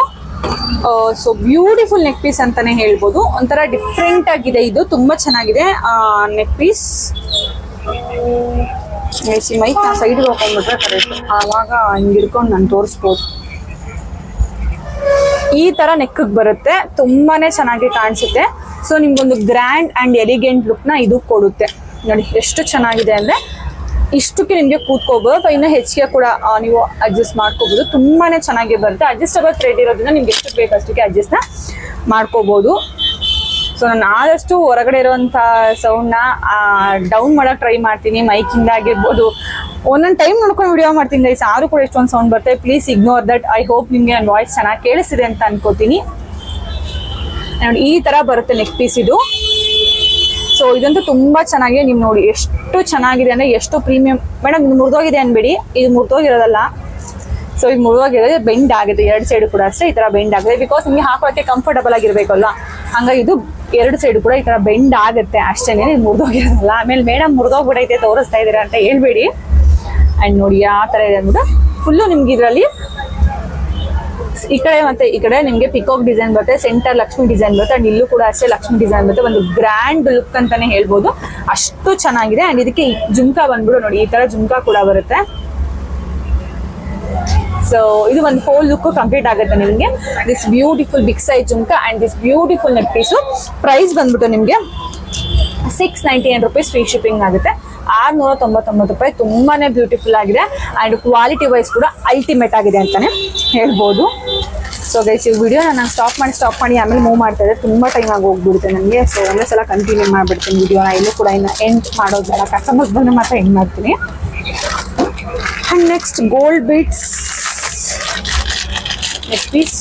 ಸೊ ಬ್ಯೂಟಿಫುಲ್ ನೆಕ್ ಪೀಸ್ ಅಂತಾನೆ ಹೇಳ್ಬೋದು. ಒಂಥರ ಡಿಫ್ರೆಂಟ್ ಆಗಿದೆ, ಇದು ತುಂಬಾ ಚೆನ್ನಾಗಿದೆ ನೆಕ್ ಪೀಸ್. ಮೈಕ್ ನಾ ಸೈಡ್ಗೆ ಹೋಗ್ಕೊಂಡ್ಬಿಟ್ರೆ ಕರೆಕ್ಟ್, ಆವಾಗ ಹಿಂಗಿರ್ಕೊಂಡು ನಾನು ತೋರಿಸ್ಬೋದು. ಈ ತರ ನೆಕ್ ಬರುತ್ತೆ, ತುಂಬಾನೇ ಚೆನ್ನಾಗಿ ಕಾಣಿಸುತ್ತೆ. ಸೊ ನಿಮ್ಗೊಂದು ಗ್ರ್ಯಾಂಡ್ ಅಂಡ್ ಎಲಿಗೆಂಟ್ ಲುಕ್ ನ ಇದು ಕೊಡುತ್ತೆ. ನೋಡಿ ಎಷ್ಟು ಚೆನ್ನಾಗಿದೆ ಅಂದ್ರೆ ಇಷ್ಟಕ್ಕೆ ನಿಮ್ಗೆ ಕೂತ್ಕೋಬಹುದು ಅಥವಾ ಇನ್ನೂ ಹೆಚ್ಚಿಗೆ ಕೂಡ ನೀವು ಅಡ್ಜಸ್ಟ್ ಮಾಡ್ಕೋಬಹುದು. ತುಂಬಾನೇ ಚೆನ್ನಾಗಿ ಬರುತ್ತೆ. ಅಡ್ಜಸ್ಟಬಲ್ ಥ್ರೆಡ್ ಇರೋದ್ರಿಂದ ನಿಮ್ಗೆ ಎಷ್ಟು ಬೇಕು ಅಷ್ಟಕ್ಕೆ ಅಡ್ಜಸ್ಟ್ ಮಾಡ್ಕೋಬಹುದು. ಸೊ ನಾನು ಆದಷ್ಟು ಹೊರಗಡೆ ಇರುವಂತ ಸೌಂಡ್ ನ ಡೌನ್ ಮಾಡಕ್ ಟ್ರೈ ಮಾಡ್ತೀನಿ, ಮೈಕಿಂದ ಆಗಿರ್ಬೋದು. ಒಂದೊಂದು ಟೈಮ್ ನೋಡ್ಕೊಂಡು ವಿಡಿಯೋ ಮಾಡ್ತೀನಿ ಗೈಸ್, ಆದ್ರೂ ಕೂಡ ಎಷ್ಟೊಂದು ಸೌಂಡ್ ಬರುತ್ತೆ. Please ignore that. I hope ನಿಮ್ಗೆ ನನ್ನ ವಾಯ್ಸ್ ಚೆನ್ನಾಗಿ ಕೇಳಿಸಿದೆ ಅಂತ ಅನ್ಕೋತೀನಿ. ನೋಡಿ ಈ ತರ ಬರುತ್ತೆ ನೆಕ್ ಪೀಸ್ ಇದು. ಸೊ ಇದಂತೂ ತುಂಬಾ ಚೆನ್ನಾಗಿದೆ. ನೀವು ನೋಡಿ ಎಷ್ಟು ಚೆನ್ನಾಗಿದೆ ಅಂದ್ರೆ ಎಷ್ಟು ಪ್ರೀಮಿಯಂ. ಮೇಡಮ್ ಇದು ಮುರಿದೋಗಿದೆ ಅನ್ಬೇಡಿ, ಇದು ಮುರಿದೋಗಿರೋದಲ್ಲ. ಸೊ ಇದು ಮುರಿದೋಗಿರೋದು ಬೆಂಡ್ ಆಗುತ್ತೆ ಎರಡು ಸೈಡ್ ಕೂಡ ಅಷ್ಟೇ ಈ ತರ ಬೆಂಡ್ ಆಗುತ್ತೆ. ಬಿಕಾಸ್ ನಿಮ್ಗೆ ಹಾಕೋಕ್ಕೆ ಕಂಫರ್ಟಬಲ್ ಆಗಿರ್ಬೇಕಲ್ಲ, ಹಂಗಾಗಿ ಇದು ಎರಡು ಸೈಡ್ ಕೂಡ ಈ ತರ ಬೆಂಡ್ ಆಗುತ್ತೆ ಅಷ್ಟೇನೆ, ಇದು ಮುರಿದೋಗಿರೋದಲ್ಲ. ಆಮೇಲೆ ಮೇಡಮ್ ಮುರಿದೋಗ್ಬಿಡೈತೆ ತೋರಿಸ್ತಾ ಇದ್ದೀರಾ ಅಂತ ಹೇಳ್ಬೇಡಿ. ಅಂಡ್ ನೋಡಿ ಯಾವ ತರ ಇದೆ ಅಂದ್ಬಿಟ್ಟು ಫುಲ್ಲು ನಿಮ್ಗೆ ಇದರಲ್ಲಿ ಈ ಕಡೆ ಮತ್ತೆ ಈ ಕಡೆ ನಿಮ್ಗೆ ಪಿಕಾಕ್ ಡಿಸೈನ್ ಬರುತ್ತೆ, ಸೆಂಟರ್ ಲಕ್ಷ್ಮಿ ಡಿಸೈನ್ ಬರುತ್ತೆ. ಅಂಡ್ ಇಲ್ಲೂ ಕೂಡ ಅಷ್ಟೇ ಲಕ್ಷ್ಮಿ ಡಿಸೈನ್ ಬರುತ್ತೆ. ಒಂದು ಗ್ರ್ಯಾಂಡ್ ಲುಕ್ ಅಂತಾನೆ ಹೇಳ್ಬೋದು, ಅಷ್ಟು ಚೆನ್ನಾಗಿದೆ. ಅಂಡ್ ಇದಕ್ಕೆ ಜುಮ್ಕಾ ಬಂದ್ಬಿಡು ನೋಡಿ, ಈ ತರ ಜುಮ್ಕಾ ಕೂಡ ಬರುತ್ತೆ. ಸೊ ಇದು ಒಂದು ಹೋಲ್ ಲುಕ್ ಕಂಪ್ಲೀಟ್ ಆಗುತ್ತೆ ನಿಮಗೆ. This beautiful big size jhumka and this beautiful neck piece. Price ಬಂದ್ಬಿಟ್ಟು ನಿಮಗೆ 699 ರೂಪೀಸ್ ಫ್ರೀ ಶಿಪ್ಪಿಂಗ್ ಆಗುತ್ತೆ. 699 ರೂಪಾಯಿ. ತುಂಬಾನೇ ಬ್ಯೂಟಿಫುಲ್ ಆಗಿದೆ ಅಂಡ್ ಕ್ವಾಲಿಟಿ ವೈಸ್ ಕೂಡ ಅಲ್ಟಿಮೇಟ್ ಆಗಿದೆ ಅಂತಾನೆ ಹೇಳ್ಬೋದು. ಸೊ ಗೈಸ್ ಈ ವಿಡಿಯೋನ ನಾನು ಸ್ಟಾಪ್ ಮಾಡಿ ಆಮೇಲೆ ಮೂವ್ ಮಾಡ್ತಾ ಇದ್ದೆ, ತುಂಬಾ ಟೈಮ್ ಆಗಿ ಹೋಗ್ಬಿಡುತ್ತೆ ನನಗೆ. ಸೊ ಒಂದೇ ಸಲ ಕಂಟಿನ್ಯೂ ಮಾಡ್ಬಿಡ್ತೀನಿ ವಿಡಿಯೋನ, ಎಲ್ಲೂ ಕೂಡ ಇನ್ನು ಎಂಡ್ ಮಾಡೋದಿಲ್ಲ. ಕಸ್ಟಮರ್ಸ್ ಬಂದು ಮಾತ್ರ ಎಂಡ್ ಮಾಡ್ತೀನಿ. And next gold beads neck piece.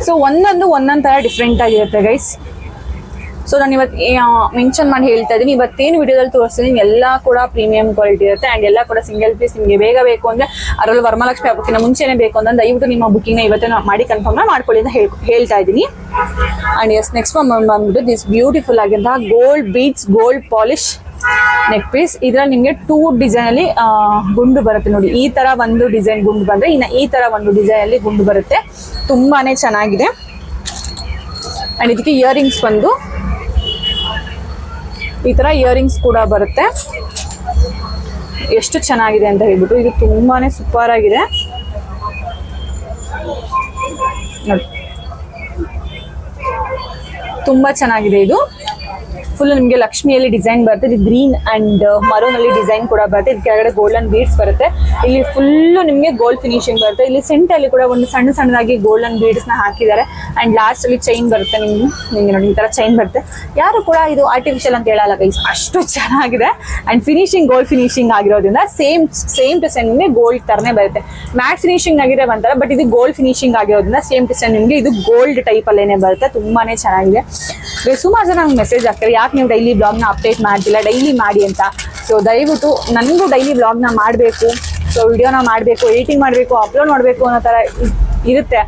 So ಒಂದೊಂದು ತರ ಡಿಫ್ರೆಂಟ್ ಆಗಿರುತ್ತೆ ಗೈಸ್. ಸೊ ನಾನು ಇವತ್ತು ಮೆನ್ಷನ್ ಮಾಡಿ ಹೇಳ್ತಾ ಇದ್ದೀನಿ, ಇವತ್ತೇನು ವಿಡಿಯೋದಲ್ಲಿ ತೋರಿಸ್ತೀನಿ ಎಲ್ಲ ಕೂಡ ಪ್ರೀಮಿಯಂ ಕ್ವಾಲಿಟಿ ಇರುತ್ತೆ. ಆ್ಯಂಡ್ ಎಲ್ಲ ಕೂಡ ಸಿಂಗಲ್ ಪೀಸ್. ನಿಮಗೆ ಬೇಗ ಬೇಕು ಅಂದರೆ ಅದರಲ್ಲೂ ವರಮಹಾಲಕ್ಷ್ಮಿ ಹಬ್ಬಕ್ಕಿಂತ ಮುಂಚೆನೇ ಬೇಕು ಅಂದ್ರೆ ದಯವಿಟ್ಟು ನಿಮ್ಮ ಬುಕ್ಕಿಂಗ್ನ ಇವತ್ತೇ ಮಾಡಿ ಕನ್ಫರ್ಮ್ ಮಾಡ್ಕೊಳ್ಳಿ ಅಂತ ಹೇಳ್ತಾ ಇದ್ದೀನಿ. ಆ್ಯಂಡ್ ಎಸ್ ನೆಕ್ಸ್ಟ್ ಬಂದ್ಬಿಟ್ಟು ದಿಸ್ ಬ್ಯೂಟಿಫುಲ್ ಆಗಿದ್ದ gold beads gold polish neck piece. ಇದ್ರಲ್ಲಿ ನಿಮಗೆ 2 ಡಿಸೈನ್ ಅಲ್ಲಿ ಗುಂಡು ಬರುತ್ತೆ ನೋಡಿ. ಈ ತರ ಒಂದು ಡಿಸೈನ್ ಗುಂಡು ಬಂದ್ರೆ ಇನ್ನು ಈ ತರ ಒಂದು ಡಿಸೈನ್ ಅಲ್ಲಿ ಗುಂಡು ಬರುತ್ತೆ. ತುಂಬಾನೇ ಚೆನ್ನಾಗಿದೆ. ಅಂಡ್ ಇದಕ್ಕೆ ಇಯರಿಂಗ್ಸ್ ಬಂದು ಈ ತರ ಇಯರಿಂಗ್ಸ್ ಕೂಡ ಬರುತ್ತೆ. ಎಷ್ಟು ಚೆನ್ನಾಗಿದೆ ಅಂತ ಹೇಳ್ಬಿಟ್ಟು ಇದು ತುಂಬಾನೇ ಸೂಪರ್ ಆಗಿದೆ ನೋಡಿ, ತುಂಬಾ ಚೆನ್ನಾಗಿದೆ. ಇದು ಫುಲ್ ನಿಮಗೆ ಲಕ್ಷ್ಮಿಯಲ್ಲಿ ಡಿಸೈನ್ ಬರುತ್ತೆ. ಇದು ಗ್ರೀನ್ ಅಂಡ್ ಮರೂನ್ ಅಲ್ಲಿ ಡಿಸೈನ್ ಕೂಡ ಬರುತ್ತೆ. ಇದು ಕೆಳಗಡೆ ಗೋಲ್ಡನ್ ಬೀಡ್ಸ್ ಬರುತ್ತೆ. ಇಲ್ಲಿ ಫುಲ್ಲು ನಿಮಗೆ ಗೋಲ್ಡ್ ಫಿನಿಶಿಂಗ್ ಬರುತ್ತೆ. ಇಲ್ಲಿ ಸೆಂಟರ್ ಕೂಡ ಒಂದು ಸಣ್ಣದಾಗಿ ಗೋಲ್ಡನ್ ಬೀಡ್ಸ್ ನ ಹಾಕಿದ್ದಾರೆ. ಅಂಡ್ ಲಾಸ್ಟ್ ಅಲ್ಲಿ ಚೈನ್ ಬರುತ್ತೆ. ನಿಮ್ಗೆ ನೋಡಿ ಈ ತರ ಚೈನ್ ಬರುತ್ತೆ. ಯಾರು ಕೂಡ ಇದು ಆರ್ಟಿಫಿಷಿಯಲ್ ಅಂತ ಹೇಳಲ್ಲ ಗೈಸ್, ಅಷ್ಟು ಚೆನ್ನಾಗಿದೆ. ಅಂಡ್ ಫಿನಿಶಿಂಗ್ ಗೋಲ್ಡ್ ಫಿನಿಶಿಂಗ್ ಆಗಿರೋದ್ರಿಂದ ಸೇಮ್ ಟು ಸೇಮ್ ನಿಮಗೆ ಗೋಲ್ಡ್ ತರನೇ ಬರುತ್ತೆ. ಮ್ಯಾಟ್ ಫಿನಿಶಿಂಗ್ ಆಗಿದೆ ಬಂತಾರೆ, ಬಟ್ ಇದು ಗೋಲ್ಡ್ ಫಿನಿಶಿಂಗ್ ಆಗಿರೋದ್ರಿಂದ ಸೇಮ್ ಟು ಸೇಮ್ ನಿಮಗೆ ಇದು ಗೋಲ್ಡ್ ಟೈಪ್ ಅಲ್ಲೇನೆ ಬರುತ್ತೆ. ತುಂಬಾನೇ ಚೆನ್ನಾಗಿದೆ. ಸುಮಾರು ಜನ ನಂಗೆ ಮೆಸೇಜ್ ಆಗ್ತಾರೆ, ಯಾಕೆ ನೀವು ಡೈಲಿ ಬ್ಲಾಗ್ನ ಅಪ್ಡೇಟ್ ಮಾಡ್ತಿಲ್ಲ, ಡೈಲಿ ಮಾಡಿ ಅಂತ. ಸೊ ದಯವಿಟ್ಟು ನನಗೂ ಡೈಲಿ ಬ್ಲಾಗ್ನ ಮಾಡಬೇಕು, ಸೊ ವಿಡಿಯೋನ ಮಾಡಬೇಕು, ಎಡಿಟಿಂಗ್ ಮಾಡಬೇಕು, ಅಪ್ಲೋಡ್ ಮಾಡಬೇಕು ಅನ್ನೋ ಥರ ಇರುತ್ತೆ.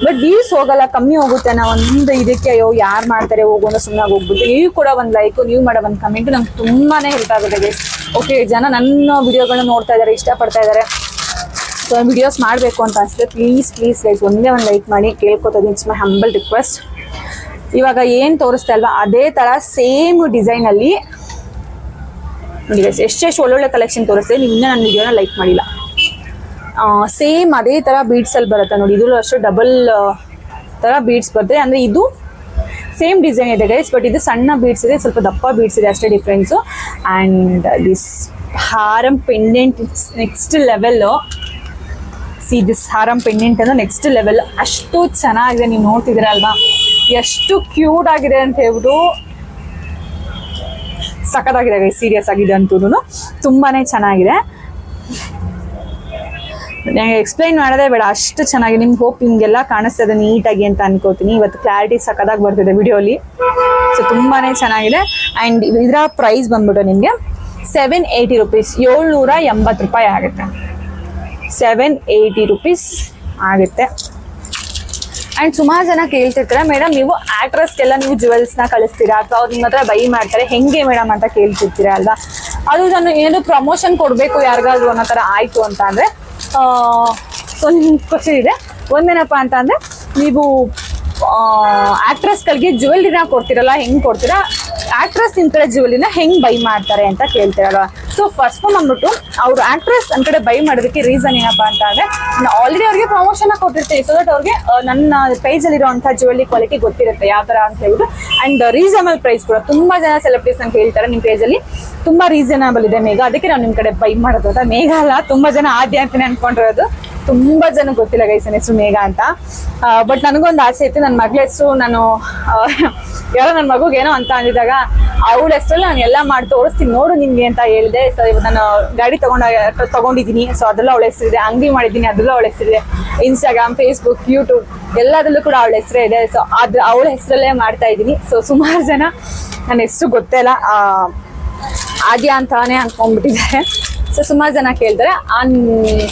ಬಟ್ ವ್ಯೂಸ್ ಹೋಗಲ್ಲ, ಕಮ್ಮಿ ಹೋಗುತ್ತೆ. ನಾವು ಒಂದು ಇದಕ್ಕೆ ಅಯ್ಯೋ ಯಾರು ಮಾಡ್ತಾರೆ ಹೋಗೋ ಅನ್ನೋ ಸುಮ್ಮನೆ ಹೋಗ್ಬಿಟ್ಟು. ನೀವು ಕೂಡ ಒಂದು ಲೈಕು, ನೀವು ಮಾಡೋ ಒಂದು ಕಮೆಂಟು ನಂಗೆ ತುಂಬಾ ಹೆಲ್ಪ್ ಆಗುತ್ತೆ. ಓಕೆ ಜನ ನನ್ನ ವಿಡಿಯೋಗಳನ್ನ ನೋಡ್ತಾ ಇದ್ದಾರೆ, ಇಷ್ಟಪಡ್ತಾ ಇದ್ದಾರೆ. ಸೊ ವಿಡಿಯೋಸ್ ಮಾಡಬೇಕು ಅಂತ ಅನಿಸುತ್ತೆ. ಪ್ಲೀಸ್ ಗೈಸ್ ಒಂದೇ ಒಂದು ಲೈಕ್ ಮಾಡಿ ಕೇಳ್ಕೊತದೆ. It's my humble request. ಇವಾಗ ಏನು ತೋರಿಸ್ತಾ ಅಲ್ವಾ ಅದೇ ತರ ಸೇಮ್ ಡಿಸೈನ್ ಅಲ್ಲಿ ನೋಡಿ ಗೈಸ್, ಎಷ್ಟೆಷ್ಟು ಒಳ್ಳೊಳ್ಳೆ ಕಲೆಕ್ಷನ್ ತೋರಿಸ್ತೀವಿ. ನೀವು ಇನ್ನೂ ನನ್ನ ವಿಡಿಯೋನ ಲೈಕ್ ಮಾಡಿಲ್ಲ. ಸೇಮ್ ಅದೇ ತರ ಬೀಡ್ಸ್ ಅಲ್ಲಿ ಬರುತ್ತೆ ನೋಡಿ. ಇದು ಅಷ್ಟು ಡಬಲ್ ತರ ಬೀಡ್ಸ್ ಬರುತ್ತೆ. ಅಂದ್ರೆ ಇದು ಸೇಮ್ ಡಿಸೈನ್ ಇದೆ ಗೈಸ್, ಬಟ್ ಇದು ಸಣ್ಣ ಬೀಡ್ಸ್ ಇದೆ, ಸ್ವಲ್ಪ ದಪ್ಪ ಬೀಡ್ಸ್ ಇದೆ ಅಷ್ಟೇ difference. And this haram pendant next level. See this haram pendant ಅಂದ್ರೆ ನೆಕ್ಸ್ಟ್ ಲೆವೆಲ್. ಅಷ್ಟು ಚೆನ್ನಾಗಿದೆ, ನೀವು ನೋಡ್ತಿದ್ದೀರಲ್ವಾ ಎಷ್ಟು ಕ್ಯೂಟ್ ಆಗಿದೆ ಅಂತ ಹೇಳ್ಬಿಟ್ಟು. ಸಖತ್ತಾಗಿದೆ ಗೈಸ್, ಸೀರಿಯಸ್ ಆಗಿದೆ ಅಂತೂ ತುಂಬಾನೇ ಚೆನ್ನಾಗಿದೆ. ನನಗೆ ಎಕ್ಸ್ಪ್ಲೈನ್ ಮಾಡೋದೇ ಬೇಡ, ಅಷ್ಟು ಚೆನ್ನಾಗಿ. ನಿಮ್ಗೆ ಹೋಪ್ ನಿಮ್ಗೆಲ್ಲ ಕಾಣಿಸ್ತದೆ ನೀಟಾಗಿ ಅಂತ ಅನ್ಕೋತೀನಿ. ಇವತ್ತು ಕ್ಲಾರಿಟಿ ಸಖತ್ತಾಗಿ ಬರ್ತಿದೆ ವಿಡಿಯೋಲಿ. ಸೊ ತುಂಬಾನೇ ಚೆನ್ನಾಗಿದೆ. ಆ್ಯಂಡ್ ಇದರ ಪ್ರೈಸ್ ಬಂದ್ಬಿಟ್ಟು ನಿಮಗೆ 780 ರೂಪೀಸ್, 780 ರೂಪಾಯಿ ಆಗುತ್ತೆ. 780 ರೂಪೀಸ್ ಆಗುತ್ತೆ. ಆ್ಯಂಡ್ ಸುಮಾರು ಜನ ಕೇಳ್ತಿರ್ತಾರೆ, ಮೇಡಮ್ ನೀವು ಆಕ್ಟ್ರೆಸ್ಗೆಲ್ಲ ನೀವು ಜ್ಯುವೆಲ್ಸ್ನ ಕಳಿಸ್ತೀರಾ ಅಥವಾ ಅವ್ರು ನಿಮ್ಮ ಹತ್ರ ಬೈ ಮಾಡ್ತಾರೆ ಹೆಂಗೆ ಮೇಡಮ್ ಅಂತ ಕೇಳ್ತಿರ್ತೀರಾ ಅಲ್ವಾ. ಅದು ನಾನು ಏನು ಪ್ರಮೋಷನ್ ಕೊಡಬೇಕು ಯಾರಿಗಾದ್ರು ಅನ್ನೋ ಥರ ಆಯಿತು ಅಂತ ಅಂದರೆ ಸೊ ನಿಮ್ಗೆ ಕ್ವಶನ್ ಇದೆ, ಒಂದೇನಪ್ಪ ಅಂತ ಅಂದ್ರೆ ನೀವು ಆಕ್ಟ್ರೆಸ್ಗಳಿಗೆ ಜ್ಯುವೆಲ್ರಿನ ಕೊಡ್ತೀರಲ್ಲ, ಹೆಂಗ್ ಕೊಡ್ತೀರಾ, ಆಕ್ಟ್ರೆಸ್ ನಿಮ್ ಕಡೆ ಜ್ಯುವೆಲ್ರಿನ ಹೆಂಗ್ ಬೈ ಮಾಡ್ತಾರೆ ಅಂತ ಕೇಳ್ತೀರಲ್ವಾ. ಸೊ ಫಸ್ಟ್ ಬಂದ್ಬಿಟ್ಟು ಅವ್ರು ಆಕ್ಟ್ರೆಸ್ ನನ್ ಕಡೆ ಬೈ ಮಾಡೋದಕ್ಕೆ ರೀಸನ್ ಏನಪ್ಪಾ ಅಂತ ಅಂದ್ರೆ, ನಾನು ಆಲ್ರೆಡಿ ಅವ್ರಿಗೆ ಪ್ರಮೋಷನ್ ಕೊಟ್ಟಿರ್ತೀನಿ. ಸೊ ದಟ್ ಅವ್ರಿಗೆ ನನ್ನ ಪೇಜ್ ಅಲ್ಲಿ ಇರುವಂತಹ ಜ್ಯುವೆಲ್ರಿ ಕ್ವಾಲಿಟಿ ಗೊತ್ತಿರುತ್ತೆ ಯಾವ ತರ ಅಂತ ಹೇಳ್ಬಿಟ್ಟು. ಅಂಡ್ ರೀಸನಬಲ್ ಪ್ರೈಸ್ ಕೂಡ ತುಂಬಾ ಜನ ಸೆಲೆಬ್ರಿಟೀಸ್ ಅಂತ ಹೇಳ್ತಾರೆ ನಿಮ್ ಪೇಜ್ ಅಲ್ಲಿ ತುಂಬಾ ರೀಸನಬಲ್ ಇದೆ ಮೇಘ, ಅದಕ್ಕೆ ನಾವು ನಿಮ್ ಕಡೆ ಬೈ ಮಾಡೋದು ಅಂತ. ಮೇಘ ಅಲ್ಲ, ತುಂಬಾ ಜನ ಆದ್ಯ ಅಂತಾನೆ ಅನ್ಕೊಂಡಿರೋದು, ತುಂಬಾ ಜನ ಗೊತ್ತಿಲ್ಲ ಗೈಸ್ ನನ್ನ ಹೆಸರು ಮೇಘ ಅಂತ. ಬಟ್ ನನಗೊಂದು ಆಸೆ ಇತ್ತು, ನನ್ನ ಮಗಳ ಹೆಸರು ನಾನು ಯಾರೋ ನನ್ನ ಮಗುಗೆ ಏನೋ ಅಂತ ಅಂದಿದಾಗ ಅವಳ ಹೆಸರಲ್ಲಿ ನಾನು ಎಲ್ಲ ಮಾಡಿ ತೋರಿಸ್ತೀನಿ ನೋಡು ನಿಮ್ಗೆ ಅಂತ ಹೇಳಿದೆ. ಸೊ ಇವತ್ತು ನಾನು ಗಾಡಿ ತಗೊಂಡಿದ್ದೀನಿ, ಸೊ ಅದೆಲ್ಲ ಅವಳ ಹೆಸರಿದೆ. ಅಂಗಡಿ ಮಾಡಿದ್ದೀನಿ, ಅದೆಲ್ಲ ಅವಳ ಹೆಸರಿದೆ. ಇನ್ಸ್ಟಾಗ್ರಾಮ್, ಫೇಸ್ಬುಕ್, ಯೂಟ್ಯೂಬ್ ಎಲ್ಲದರಲ್ಲೂ ಕೂಡ ಅವಳ ಹೆಸರೇ ಇದೆ. ಸೊ ಅದು ಅವಳ ಹೆಸರಲ್ಲೇ ಮಾಡ್ತಾ ಇದ್ದೀನಿ. ಸೊ ಸುಮಾರು ಜನ ನನ್ನ ಹೆಸರು ಗೊತ್ತೇ ಇಲ್ಲ, ಆದ್ಯ ಅಂತಾನೆ ಅನ್ಕೊಂಡ್ಬಿಟ್ಟಿದ್ದಾರೆ. ಸೊ ಸುಮಾರು ಜನ ಕೇಳ್ತಾರೆ.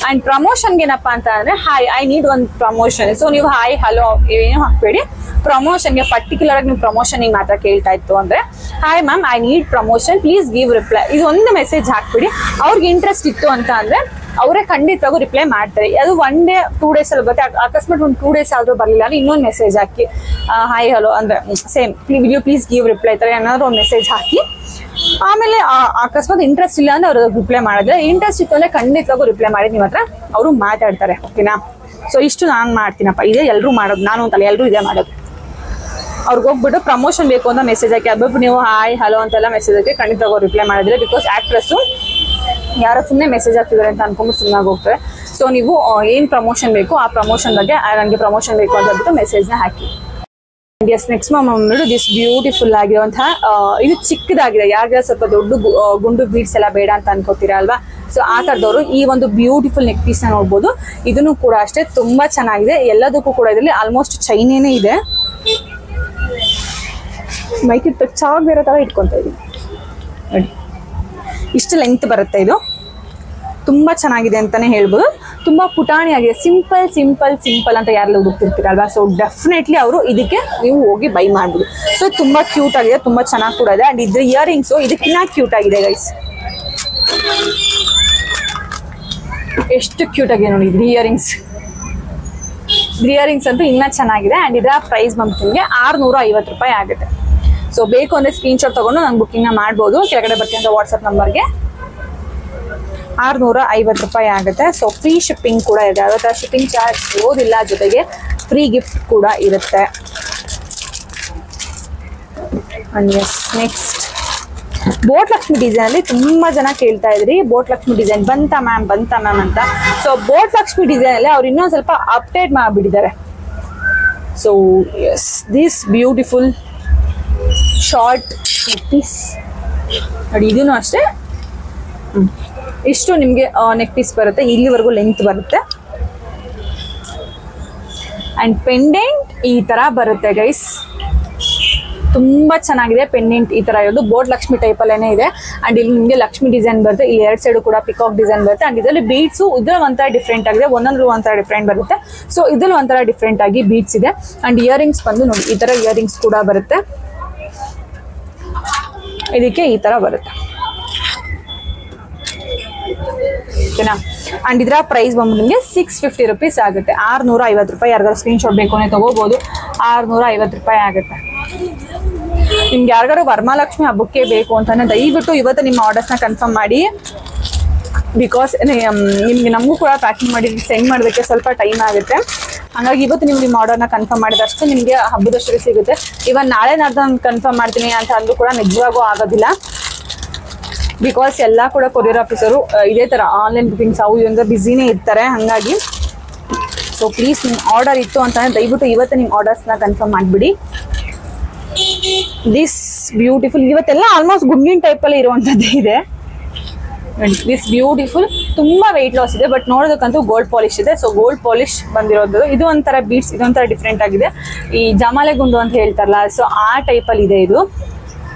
ಅಂಡ್ ಪ್ರಮೋಷನ್ಗೆ ಏನಪ್ಪಾ ಅಂತ ಅಂದ್ರೆ, ಹಾಯ್ ಐ ನೀಡ್ ಒಂದು ಪ್ರಮೋಷನ್. ಸೊ ನೀವು ಹಾಯ್ ಹಲೋ ಏನು ಹಾಕ್ಬೇಡಿ, ಪ್ರಮೋಷನ್ಗೆ ಪರ್ಟಿಕ್ಯುಲರ್ ಆಗಿ ನೀವು ಪ್ರಮೋಷನ್ಗೆ ಮಾತ್ರ ಕೇಳ್ತಾ ಇತ್ತು ಅಂದ್ರೆ, hi ma'am I need promotion please give reply, ಇದು ಒಂದು ಮೆಸೇಜ್ ಹಾಕ್ಬಿಡಿ. ಅವ್ರಿಗೆ ಇಂಟ್ರೆಸ್ಟ್ ಇತ್ತು ಅಂತ ಅಂದ್ರೆ ಅವರೇ ಖಂಡಿತವಾಗೂ ರಿಪ್ಲೈ ಮಾಡ್ತಾರೆ. ಅದು 1 day 2 days ಅಲ್ಲಿ ಬರುತ್ತೆ. ಅಕಸ್ಮಾತ್ ಒಂದು 2 days ಆದ್ರೂ ಬರಲಿಲ್ಲ ಅಂದ್ರೆ ಇನ್ನೊಂದು ಮೆಸೇಜ್ ಹಾಕಿ, ಹಾಯ್ ಹಲೋ ಅಂದ್ರೆ same will you please give reply ತರ ಏನಾದ್ರು ಒಂದು ಮೆಸೇಜ್ ಹಾಕಿ. ಆಮೇಲೆ ಅಕಸ್ಮಾತ್ ಇಂಟ್ರೆಸ್ಟ್ ಇಲ್ಲ ಅಂದ್ರೆ ಅವ್ರು ರಿಪ್ಲೈ ಮಾಡಿದ್ರೆ, ಇಂಟ್ರೆಸ್ಟ್ ಇತ್ತು ಅಂದ್ರೆ ಖಂಡಿತವಾಗೂ ರಿಪ್ಲೈ ಮಾಡಿ ನಿಮ್ಮ ಹತ್ರ ಅವರು ಮಾತಾಡ್ತಾರೆ. ಓಕೆನಾ? ಸೊ ಇಷ್ಟು ನಾನು ಮಾಡ್ತೀನಪ್ಪ, ಇದೇ ಎಲ್ಲರೂ ಮಾಡೋದು, ನಾನು ಅಂತಲ್ಲ ಎಲ್ಲರೂ ಇದೇ ಮಾಡೋದು. ಅವ್ರಿಗೆ ಹೋಗ್ಬಿಟ್ಟು ಪ್ರಮೋಷನ್ ಬೇಕು ಅಂತ ಮೆಸೇಜ್ ಹಾಕಿ, ಅದೊಬ್ಬರು ನೀವು ಹಾಯ್ ಹಲೋ ಅಂತೆಲ್ಲ ಮೆಸೇಜ್ ಹಾಕಿ ಖಂಡಿತವಾಗೂ ರಿಪ್ಲೈ ಮಾಡಿದ್ರೆ, ಬಿಕಾಸ್ ಆಕ್ಟ್ರೆಸ್ಸು ಯಾರೋ ಸುಮ್ಮನೆ ಮೆಸೇಜ್ ಹಾಕ್ತಿದ್ದಾರೆ ಅಂತ ಅನ್ಕೊಂಡ್ಬಿಟ್ಟು ಸುಮ್ಮನೆ ಹೋಗ್ತಾರೆ. ಸೊ ನೀವು ಏನು ಪ್ರಮೋಷನ್ ಬೇಕು ಆ ಪ್ರಮೋಷನ್ ಬಗ್ಗೆ, ನನಗೆ ಪ್ರಮೋಷನ್ ಬೇಕು ಅಂತ ಹೇಳ್ಬಿಟ್ಟು ಮೆಸೇಜ್ನ ಹಾಕಿ. ಎಸ್, ನೆಕ್ಸ್ಟ್ ನೋಡಿ ದಿಸ್ ಬ್ಯೂಟಿಫುಲ್ ಆಗಿರುವಂತಹ, ಇದು ಚಿಕ್ಕದಾಗಿದೆ. ಯಾರಿಗಾರ ಸ್ವಲ್ಪ ದೊಡ್ಡ ಗುಂಡು ಬೀಡ್ಸ್ ಎಲ್ಲ ಬೇಡ ಅಂತ ಅನ್ಕೋತೀರಾ ಅಲ್ವಾ. ಸೊ ಆ ಥರದವರು ಈ ಒಂದು ಬ್ಯೂಟಿಫುಲ್ ನೆಕ್ ಪೀಸ್ನ ನೋಡ್ಬೋದು. ಇದನ್ನು ಕೂಡ ಅಷ್ಟೇ ತುಂಬಾ ಚೆನ್ನಾಗಿದೆ. ಎಲ್ಲದಕ್ಕೂ ಕೂಡ ಇದರಲ್ಲಿ ಆಲ್ಮೋಸ್ಟ್ ಚೈನೇನೇ ಇದೆ. ಮೈಕಿ ಟಚ್ ಆಗದಿರೋ ಥರ ಇಟ್ಕೊತಾ ಇದೀನಿ ನೋಡಿ. ಇಷ್ಟು ಲೆಂತ್ ಬರುತ್ತೆ. ಇದು ತುಂಬಾ ಚೆನ್ನಾಗಿದೆ ಅಂತಾನೆ ಹೇಳ್ಬೋದು. ತುಂಬಾ ಪುಟಾಣಿ ಆಗಿದೆ. ಸಿಂಪಲ್ ಸಿಂಪಲ್ ಸಿಂಪಲ್ ಅಂತ ಯಾರೆಲ್ಲ ಹುಡುಕ್ತಿರ್ತೀರಲ್ವಾ, ಸೊ ಡೆಫಿನೆಟ್ಲಿ ಅವರು ಇದಕ್ಕೆ ನೀವು ಹೋಗಿ ಬೈ ಮಾಡ್ಬೋದು. ಸೊ ತುಂಬಾ ಕ್ಯೂಟ್ ಆಗಿದೆ, ತುಂಬಾ ಚೆನ್ನಾಗಿ ಕೂಡ ಇದೆ. ಅಂಡ್ ಇದ್ರ ಇಯರಿಂಗ್ಸು ಇದಕ್ಕಿನ್ನ ಕ್ಯೂಟ್ ಆಗಿದೆ ಗೈಸ್. ಎಷ್ಟು ಕ್ಯೂಟ್ ಆಗಿದೆ ನೋಡಿ ಇದ್ರ ಇಯರಿಂಗ್ಸ್. ಇಯರಿಂಗ್ಸ್ ಅಂತೂ ಇನ್ನೂ ಚೆನ್ನಾಗಿದೆ. ಅಂಡ್ ಇದರ ಪ್ರೈಸ್ ಬಂದು ನಿಮಗೆ 650 ರೂಪಾಯಿ ಆಗುತ್ತೆ. ಸೊ ಬೇಕು ಅಂದರೆ ಸ್ಕ್ರೀನ್ಶಾಟ್ ತಗೊಂಡು ನಾನು ಬುಕ್ಕಿಂಗ್ನ ಮಾಡ್ಬೋದು. ಕೆಳಗಡೆ ಬರ್ತಿಂತ ವಾಟ್ಸಪ್ ನಂಬರ್ಗೆ 650 ರೂಪಾಯಿ ಆಗುತ್ತೆ. ಸೊ ಫ್ರೀ ಶಿಪ್ಪಿಂಗ್ ಕೂಡ ಇದೆ, ಯಾವುದೇ ಥರ ಶಿಪ್ಪಿಂಗ್ ಚಾರ್ಜ್ ಇರೋದಿಲ್ಲ. ಜೊತೆಗೆ ಫ್ರೀ ಗಿಫ್ಟ್ ಕೂಡ ಇರುತ್ತೆ. And yes, next boat Lakshmi design ಅಲ್ಲಿ ತುಂಬಾ ಜನ ಕೇಳ್ತಾ ಇದ್ರಿ, ಬೋಟ್ ಲಕ್ಷ್ಮಿ ಡಿಸೈನ್ ಬಂತಾ ಮ್ಯಾಮ್ ಅಂತ. ಸೊ ಬೋಟ್ ಲಕ್ಷ್ಮಿ ಡಿಸೈನ್ ಅಲ್ಲಿ ಅವ್ರು ಇನ್ನೊಂದು ಸ್ವಲ್ಪ ಅಪ್ಡೇಟ್ ಮಾಡಿಬಿಟ್ಟಿದ್ದಾರೆ. So yes, this beautiful short neck piece ನೋಡಿ. ಇದೂ ಅಷ್ಟೇ ಇಷ್ಟು ನಿಮಗೆ ನೆಕ್ ಪೀಸ್ ಬರುತ್ತೆ, ಇಲ್ಲಿವರೆಗೂ ಲೆಂತ್ ಬರುತ್ತೆ. ಅಂಡ್ ಪೆಂಡೆಂಟ್ ಈ ತರ ಬರುತ್ತೆ ಗೈಸ್. ತುಂಬಾ ಚೆನ್ನಾಗಿದೆ ಪೆಂಡೆಂಟ್ ಈ ತರ ಇರೋದು. ಬೋಟ್ ಲಕ್ಷ್ಮಿ ಟೈಪ್ ಅಲ್ಲೇನೆ ಇದೆ. ಅಂಡ್ ಇಲ್ಲಿ ನಿಮಗೆ ಲಕ್ಷ್ಮಿ ಡಿಸೈನ್ ಬರುತ್ತೆ. ಇಲ್ಲಿ 2 ಸೈಡ್ ಕೂಡ ಪಿಕಾಕ್ ಡಿಸೈನ್ ಬರುತ್ತೆ. ಅಂಡ್ ಇದರಲ್ಲಿ ಬೀಡ್ಸ್ ಇದ್ರಲ್ಲಿ ಒಂಥರ ಡಿಫ್ರೆಂಟ್ ಆಗಿದೆ, ಒಂದೊಂದ್ರಲ್ಲಿ ಒಂಥರ ಡಿಫ್ರೆಂಟ್ ಬರುತ್ತೆ. ಸೊ ಇದ್ರಲ್ಲಿ ಒಂಥರ ಡಿಫ್ರೆಂಟ್ ಆಗಿ ಬೀಡ್ಸ್ ಇದೆ. ಅಂಡ್ ಇಯರಿಂಗ್ಸ್ ಬಂದು ನೋಡಿ ಈ ತರ ಇಯರಿಂಗ್ಸ್ ಕೂಡ ಬರುತ್ತೆ. ಇದಕ್ಕೆ ಈ ತರ ಬರುತ್ತೆ. ಓಕೆನಾ? ಅಂಡ್ ಇದರ ಪ್ರೈಸ್ ಬಂದು ನಿಮಗೆ 650 ರೂಪೀಸ್ ಆಗುತ್ತೆ. 650 ರೂಪಾಯಿ. ಯಾರಿಗಾರು ಸ್ಕ್ರೀನ್ಶಾಟ್ ಬೇಕು ಅಂದರೆ ತಗೋಬಹುದು. 650 ರೂಪಾಯಿ ಆಗುತ್ತೆ. ನಿಮ್ಗೆ ಯಾರಿಗಾರು ವರಮಹಾಲಕ್ಷ್ಮಿ ಹಬ್ಬಕ್ಕೆ ಬೇಕು ಅಂತಂದ್ರೆ ದಯವಿಟ್ಟು ಇವತ್ತು ನಿಮ್ಮ ಆರ್ಡರ್ಸ್ನ ಕನ್ಫರ್ಮ್ ಮಾಡಿ. ಬಿಕಾಸ್ ನಿಮ್ಗೆ ನಮಗೂ ಕೂಡ ಪ್ಯಾಕಿಂಗ್ ಮಾಡಿ ಸೆಂಡ್ ಮಾಡೋದಕ್ಕೆ ಸ್ವಲ್ಪ ಟೈಮ್ ಆಗುತ್ತೆ. ಹಾಗಾಗಿ ಇವತ್ತು ನೀವು ನಿಮ್ಮ ಆರ್ಡರ್ನ ಕನ್ಫರ್ಮ್ ಮಾಡಿದಷ್ಟು ನಿಮಗೆ ಹಬ್ಬದಷ್ಟಕ್ಕೆ ಸಿಗುತ್ತೆ. ಇವನ್ ನಾಳೆ ನಾಡ್ದು ಕನ್ಫರ್ಮ್ ಮಾಡ್ತೀನಿ ಅಂತ ಅಂದ್ರೂ ಕೂಡ ನಿಜವಾಗೂ ಆಗೋದಿಲ್ಲ. ಬಿಕಾಸ್ ಎಲ್ಲ ಕೂಡ ಕೊರಿಯರ್ ಆಫೀಸರು ಇದೇ ಥರ ಆನ್ಲೈನ್ ಬುಕಿಂಗ್ಸ್ ಅವು ಇವಂದ್ರೆ ಬ್ಯುಸಿನೇ ಇರ್ತಾರೆ. ಹಾಗಾಗಿ ಸೊ ಪ್ಲೀಸ್ ನಿಮ್ಮ ಆರ್ಡರ್ ಇತ್ತು ಅಂತಂದರೆ ದಯವಿಟ್ಟು ಇವತ್ತು ನಿಮ್ಮ ಆರ್ಡರ್ಸ್ನ ಕನ್ಫರ್ಮ್ ಮಾಡಿಬಿಡಿ. ದಿಸ್ ಬ್ಯೂಟಿಫುಲ್ ಇವತ್ತೆಲ್ಲ ಆಲ್ಮೋಸ್ಟ್ ಗುಂಡಿನ ಟೈಪಲ್ಲಿ ಇರುವಂಥದ್ದೇ ಇದೆ. This beautiful. ತುಂಬ ವೆಯ್ಟ್ ಲಾಸ್ ಇದೆ, ಬಟ್ ನೋಡೋದಕ್ಕಂತೂ ಗೋಲ್ಡ್ ಪಾಲಿಶ್ ಇದೆ. ಸೊ ಗೋಲ್ಡ್ ಪಾಲಿಶ್ ಬಂದಿರೋದು. ಇದು ಒಂಥರ ಬೀಡ್ಸ್, ಇದೊಂಥರ ಡಿಫ್ರೆಂಟ್ ಆಗಿದೆ. ಈ ಜಮಾಲೆ ಗುಂಡು ಅಂತ ಹೇಳ್ತಾರಲ್ಲ, ಸೊ ಆ ಟೈಪಲ್ಲಿ ಇದೆ ಇದು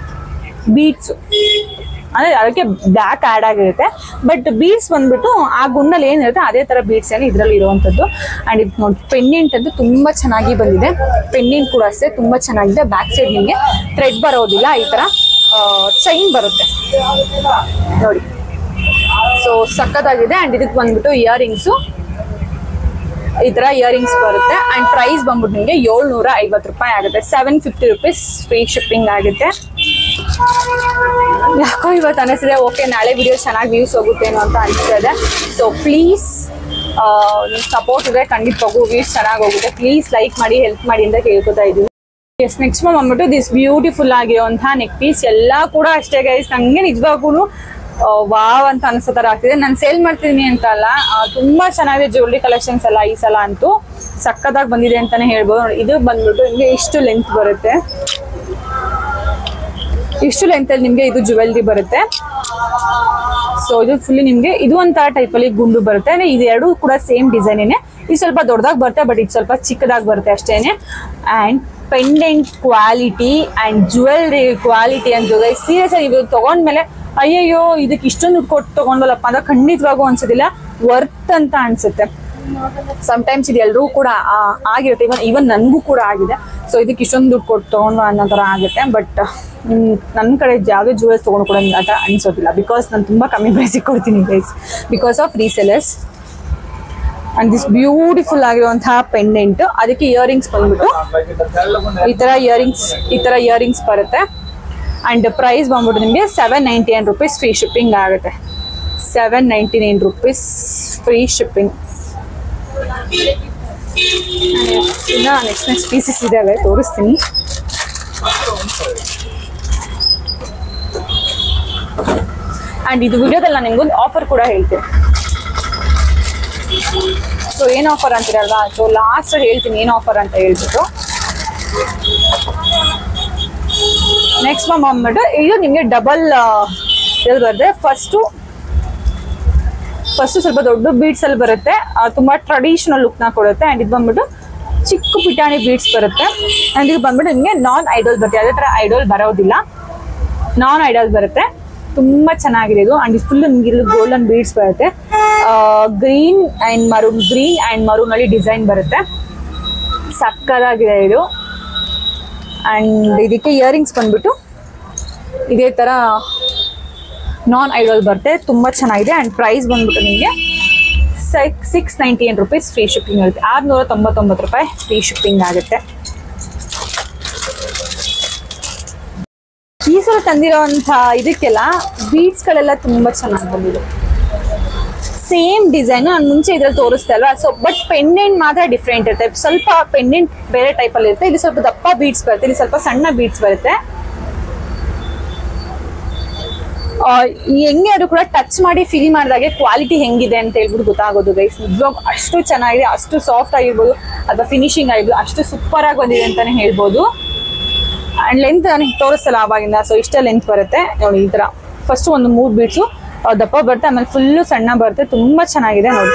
ಬೀಡ್ಸು. ಅಂದರೆ ಅದಕ್ಕೆ ಬ್ಲ್ಯಾಕ್ ಆ್ಯಡ್ ಆಗಿರುತ್ತೆ, ಬಟ್ ಬೀಡ್ಸ್ ಬಂದ್ಬಿಟ್ಟು ಆ ಗುಂಡಲ್ಲಿ ಏನಿರುತ್ತೆ ಅದೇ ಥರ ಬೀಡ್ಸ್ ಏನು ಇದರಲ್ಲಿ ಇರುವಂಥದ್ದು. ಆ್ಯಂಡ್ ಇದು ನೋಡಿ ಪೆಂಡೆಂಟ್ ಅಂತೂ ತುಂಬ ಚೆನ್ನಾಗಿ ಬಂದಿದೆ. ಪೆಂಡೆಂಟ್ ಕೂಡ ಅಷ್ಟೇ ತುಂಬ ಚೆನ್ನಾಗಿದೆ. ಬ್ಯಾಕ್ ಸೈಡ್ ನಿಮಗೆ ಥ್ರೆಡ್ ಬರೋದಿಲ್ಲ, ಈ ಥರ ಚೈನ್ ಬರುತ್ತೆ ನೋಡಿ. ಸೊ ಸಕ್ಕತ್ತಾಗಿದೆ. ಆ್ಯಂಡ್ ಇದಕ್ಕೆ ಬಂದ್ಬಿಟ್ಟು ಇಯರಿಂಗ್ಸು ಈ ತರ ಇಯರಿಂಗ್ಸ್ ಬರುತ್ತೆ ಅಂಡ್ ಪ್ರೈಸ್ ಬಂದ್ಬಿಟ್ಟು ನಿಮಗೆ 750 ರೂಪಾಯಿ ಆಗುತ್ತೆ. 750 ರೂಪೀಸ್ ಫ್ರೀ ಶಿಪ್ಪಿಂಗ್ ಆಗುತ್ತೆ. ಯಾಕೋ ಇವತ್ತು ಅನಿಸಿದೆ ಓಕೆ ನಾಳೆ ವಿಡಿಯೋ ಚೆನ್ನಾಗಿ ವ್ಯೂಸ್ ಹೋಗುತ್ತೇನೋ ಅಂತ ಅನಿಸ್ತಿದೆ. ಸೊ ಪ್ಲೀಸ್ ಸಪೋರ್ಟ್ ಇದೆ, ಖಂಡಿತವಾಗೂ ವ್ಯೂಸ್ ಚೆನ್ನಾಗಿ ಹೋಗುತ್ತೆ. ಪ್ಲೀಸ್ ಲೈಕ್ ಮಾಡಿ, ಹೆಲ್ಪ್ ಮಾಡಿ ಅಂತ ಕೇಳ್ಕೊತಾ ಇದ್ದೀನಿ. ಎಸ್, ನೆಕ್ಸ್ಟ್ ಬಂದ್ಬಿಟ್ಟು ದಿಸ್ ಬ್ಯೂಟಿಫುಲ್ ಆಗಿರುವಂತಹ ನೆಕ್ ಪೀಸ್ ಎಲ್ಲ ಕೂಡ ಅಷ್ಟೇ ಗೈಸ್, ನಂಗೆ ನಿಜವಾಗೂ ವಾವ್ ಅಂತ ಅನ್ಸೋ ತರ ಆಗ್ತಿದೆ. ನಾನು ಸೇಲ್ ಮಾಡ್ತಿದ್ದೀನಿ ಅಂತ ಅಲ್ಲ, ತುಂಬಾ ಚೆನ್ನಾಗಿದೆ ಜ್ಯುವೆಲ್ರಿ ಕಲೆಕ್ಷನ್ಸ್ ಎಲ್ಲ ಈ ಸಲ ಅಂತೂ ಸಕ್ಕತ್ತಾಗಿ ಬಂದಿದೆ ಅಂತಾನೆ ಹೇಳ್ಬೋದು. ಇದು ಬಂದ್ಬಿಟ್ಟು ನಿಮಗೆ ಇಷ್ಟು ಲೆಂತ್ ಬರುತ್ತೆ, ಇಷ್ಟು ಲೆಂತ್ ಅಲ್ಲಿ ನಿಮ್ಗೆ ಇದು ಜ್ಯುವೆಲ್ರಿ ಬರುತ್ತೆ. ಸೊ ಇದು ಫುಲ್ಲಿ ನಿಮ್ಗೆ ಇದು ಒಂಥರ ಟೈಪ್ ಅಲ್ಲಿ ಗುಂಡು ಬರುತ್ತೆ. ಇದು ಎರಡು ಕೂಡ ಸೇಮ್ ಡಿಸೈನ್ ಏನೇ, ಇದು ಸ್ವಲ್ಪ ದೊಡ್ಡದಾಗಿ ಬರುತ್ತೆ ಬಟ್ ಇದು ಸ್ವಲ್ಪ ಚಿಕ್ಕದಾಗಿ ಬರುತ್ತೆ ಅಷ್ಟೇನೆ. And pendant quality and jewellery quality ಅಂತ ಸೀರಿಯಸ್ ಆಗಿ ನೀವು ತಗೊಂಡ್ಮೇಲೆ ಅಯ್ಯಯ್ಯೋ ಇದಕ್ಕೆ ಇಷ್ಟೊಂದು ಕೊಟ್ಟು ತಗೊಂಡ್ವಲ್ಲಪ್ಪ ಅಂತ ಖಂಡಿತವಾಗೂ ಅನ್ಸೋದಿಲ್ಲ, ವರ್ತ್ ಅಂತ ಅನ್ಸುತ್ತೆ. ಸಮಟೈಮ್ಸ್ ಇದು ಎಲ್ಲರೂ ಕೂಡ ಆಗಿರುತ್ತೆ, ಇವನ್ ನನಗೂ ಕೂಡ ಆಗಿದೆ. ಸೊ ಇದಕ್ಕೆ ಇಷ್ಟೊಂದು ದುಡ್ಡು ಕೊಟ್ಟು ತಗೊಂಡು ಅನ್ನೋ ಥರ ಆಗುತ್ತೆ. ಬಟ್ ನನ್ನ ಕಡೆ ಯಾವುದೇ ಜ್ಯುವೆಲ್ಸ್ ತೊಗೊಂಡು ಕೂಡ ಆ ಥರ ಅನಿಸೋದಿಲ್ಲ, ಬಿಕಾಸ್ ನಾನು ತುಂಬ ಕಮ್ಮಿ ಪ್ರೈಸಿಗೆ ಕೊಡ್ತೀನಿ guys, because of resellers. And this beautiful ಆಗಿರುವಂತಹ ಪೆಂಡೆಂಟ್, ಅದಕ್ಕೆ ಇಯರಿಂಗ್ಸ್ ಬಂದ್ಬಿಟ್ಟು ಈ ತರ ಇಯರಿಂಗ್ಸ್ ಬರುತ್ತೆ. ಅಂಡ್ ಪ್ರೈಸ್ ಬಂದ್ಬಿಟ್ಟು ನಿಮಗೆ 799 ರೂಪೀಸ್ ಫ್ರೀ ಶಿಪ್ಪಿಂಗ್ ಆಗುತ್ತೆ. 799 ರೂಪೀಸ್ ಫ್ರೀ ಶಿಪ್ಪಿಂಗ್. ಇನ್ನು ನೆಕ್ಸ್ಟ್ ಪೀಸಸ್ ಇದಾವೆ, ತೋರಿಸ್ತೀನಿ. ಅಂಡ್ ಇದು ವಿಡಿಯೋದಲ್ಲಿ ನಾನು ನಿಮ್ಗೊಂದು ಆಫರ್ ಕೂಡ ಹೇಳ್ತೀನಿ. ಸೊ ಏನು ಆಫರ್ ಅಂತೀರಲ್ವಾ, ಸೊ ಲಾಸ್ಟ್ ಹೇಳ್ತೀನಿ ಏನು ಆಫರ್ ಅಂತ ಹೇಳ್ಬಿಟ್ಟು. ನೆಕ್ಸ್ಟ್ ಬಂದ್ಬಿಟ್ಟು ಇದು ನಿಮಗೆ ಡಬಲ್ ಎಲ್ಲಿ ಬರುತ್ತೆ. ಫಸ್ಟ್ ಸ್ವಲ್ಪ ದೊಡ್ಡ ಬೀಡ್ಸ್ ಅಲ್ಲಿ ಬರುತ್ತೆ, ತುಂಬಾ ಟ್ರೆಡಿಷನಲ್ ಲುಕ್ ನ ಕೊಡುತ್ತೆ. ಅಂಡ್ ಇದು ಬಂದ್ಬಿಟ್ಟು ಚಿಕ್ಕ ಪಿಟಾಣಿ ಬೀಡ್ಸ್ ಬರುತ್ತೆ. ಅಂಡ್ ಇದು ಬಂದ್ಬಿಟ್ಟು ನಿಮಗೆ ನಾನ್ ಐಡಲ್ ಬರುತ್ತೆ, ಅದೇ ತರ ಐಡಲ್ ಬರೋದಿಲ್ಲ, ನಾನ್ ಐಡಲ್ ಬರುತ್ತೆ. ತುಂಬಾ ಚೆನ್ನಾಗಿದೆ ಇದು. ಅಂಡ್ ಫುಲ್ ನಿಮ್ಗೆ ಇಲ್ಲಿ ಗೋಲ್ಡನ್ ಬೀಡ್ಸ್ ಬರುತ್ತೆ, ಗ್ರೀನ್ ಅಂಡ್ ಮರೂನ್ ಅಲ್ಲಿ ಡಿಸೈನ್ ಬರುತ್ತೆ, ಸಕ್ಕದಾಗಿದೆ ಇದು. ಅಂಡ್ ಇದಕ್ಕೆ ಇಯರಿಂಗ್ಸ್ ಬಂದ್ಬಿಟ್ಟು ಇದೇ ತರ ನಾನ್ ಐಡಲ್ ಬರುತ್ತೆ, ತುಂಬಾ ಚೆನ್ನಾಗಿದೆ. ಅಂಡ್ ಪ್ರೈಸ್ ಬಂದ್ಬಿಟ್ಟು ನಿಮಗೆ 698 ರೂಪೀಸ್ ಫ್ರೀ ಶಿಪ್ಪಿಂಗ್ ಆಗುತ್ತೆ. 699 ರೂಪಾಯಿ ಫ್ರೀ ಶಿಪ್ಪಿಂಗ್ ಆಗುತ್ತೆ. ಈ ಸಲ ತಂದಿರೋಂಥ ಇದಕ್ಕೆಲ್ಲ ಬೀಡ್ಸ್ ಗಳೆಲ್ಲ ತುಂಬಾ ಚೆನ್ನಾಗಿ ಬಂದಿದೆ. ಸೇಮ್ ಡಿಸೈನ್ ನಾನು ಮುಂಚೆ ಇದ್ರಲ್ಲಿ ತೋರಿಸ್ತಾ ಅಲ್ವಾ. ಸೊ ಬಟ್ ಪೆಂಡೆಂಟ್ ಮಾತ್ರ ಡಿಫ್ರೆಂಟ್ ಇರುತ್ತೆ, ಸ್ವಲ್ಪ ಪೆಂಡೆಂಟ್ ಬೇರೆ ಟೈಪ್ ಅಲ್ಲಿ ಇರುತ್ತೆ. ಇಲ್ಲಿ ಸ್ವಲ್ಪ ದಪ್ಪ ಬೀಡ್ಸ್ ಬರುತ್ತೆ, ಇಲ್ಲಿ ಸ್ವಲ್ಪ ಸಣ್ಣ ಬೀಡ್ಸ್ ಬರುತ್ತೆ. ಹೆಂಗೆ ಅದು ಕೂಡ ಟಚ್ ಮಾಡಿ ಫೀಲ್ ಮಾಡಿದಾಗೆ ಕ್ವಾಲಿಟಿ ಹೆಂಗಿದೆ ಅಂತ ಹೇಳ್ಬಿಟ್ಟು ಗೊತ್ತಾಗೋದು ಗೈಸ್. ನಿಜವಾಗ ಅಷ್ಟು ಚೆನ್ನಾಗಿದೆ, ಅಷ್ಟು ಸಾಫ್ಟ್ ಆಗಿರ್ಬೋದು ಅಥವಾ ಫಿನಿಶಿಂಗ್ ಆಗಿರ್ಬೋದು, ಅಷ್ಟು ಸೂಪರ್ ಆಗಿ ಬಂದಿದೆ ಅಂತಾನೆ ಹೇಳ್ಬೋದು. ಅಂಡ್ ಲೆಂತ್ ನನಗೆ ತೋರಿಸ್ತಲ್ಲ ಆವಾಗಿಂದ. ಸೊ ಇಷ್ಟೇ ಲೆಂತ್ ಬರುತ್ತೆ ನೋಡಿ. ಈ ತರ ಫಸ್ಟ್ ಒಂದು 3 ಬೀಡ್ಸು ದಪ್ಪ ಬರುತ್ತೆ, ಆಮೇಲೆ ಫುಲ್ಲು ಸಣ್ಣ ಬರುತ್ತೆ, ತುಂಬಾ ಚೆನ್ನಾಗಿದೆ ನೋಡಿ.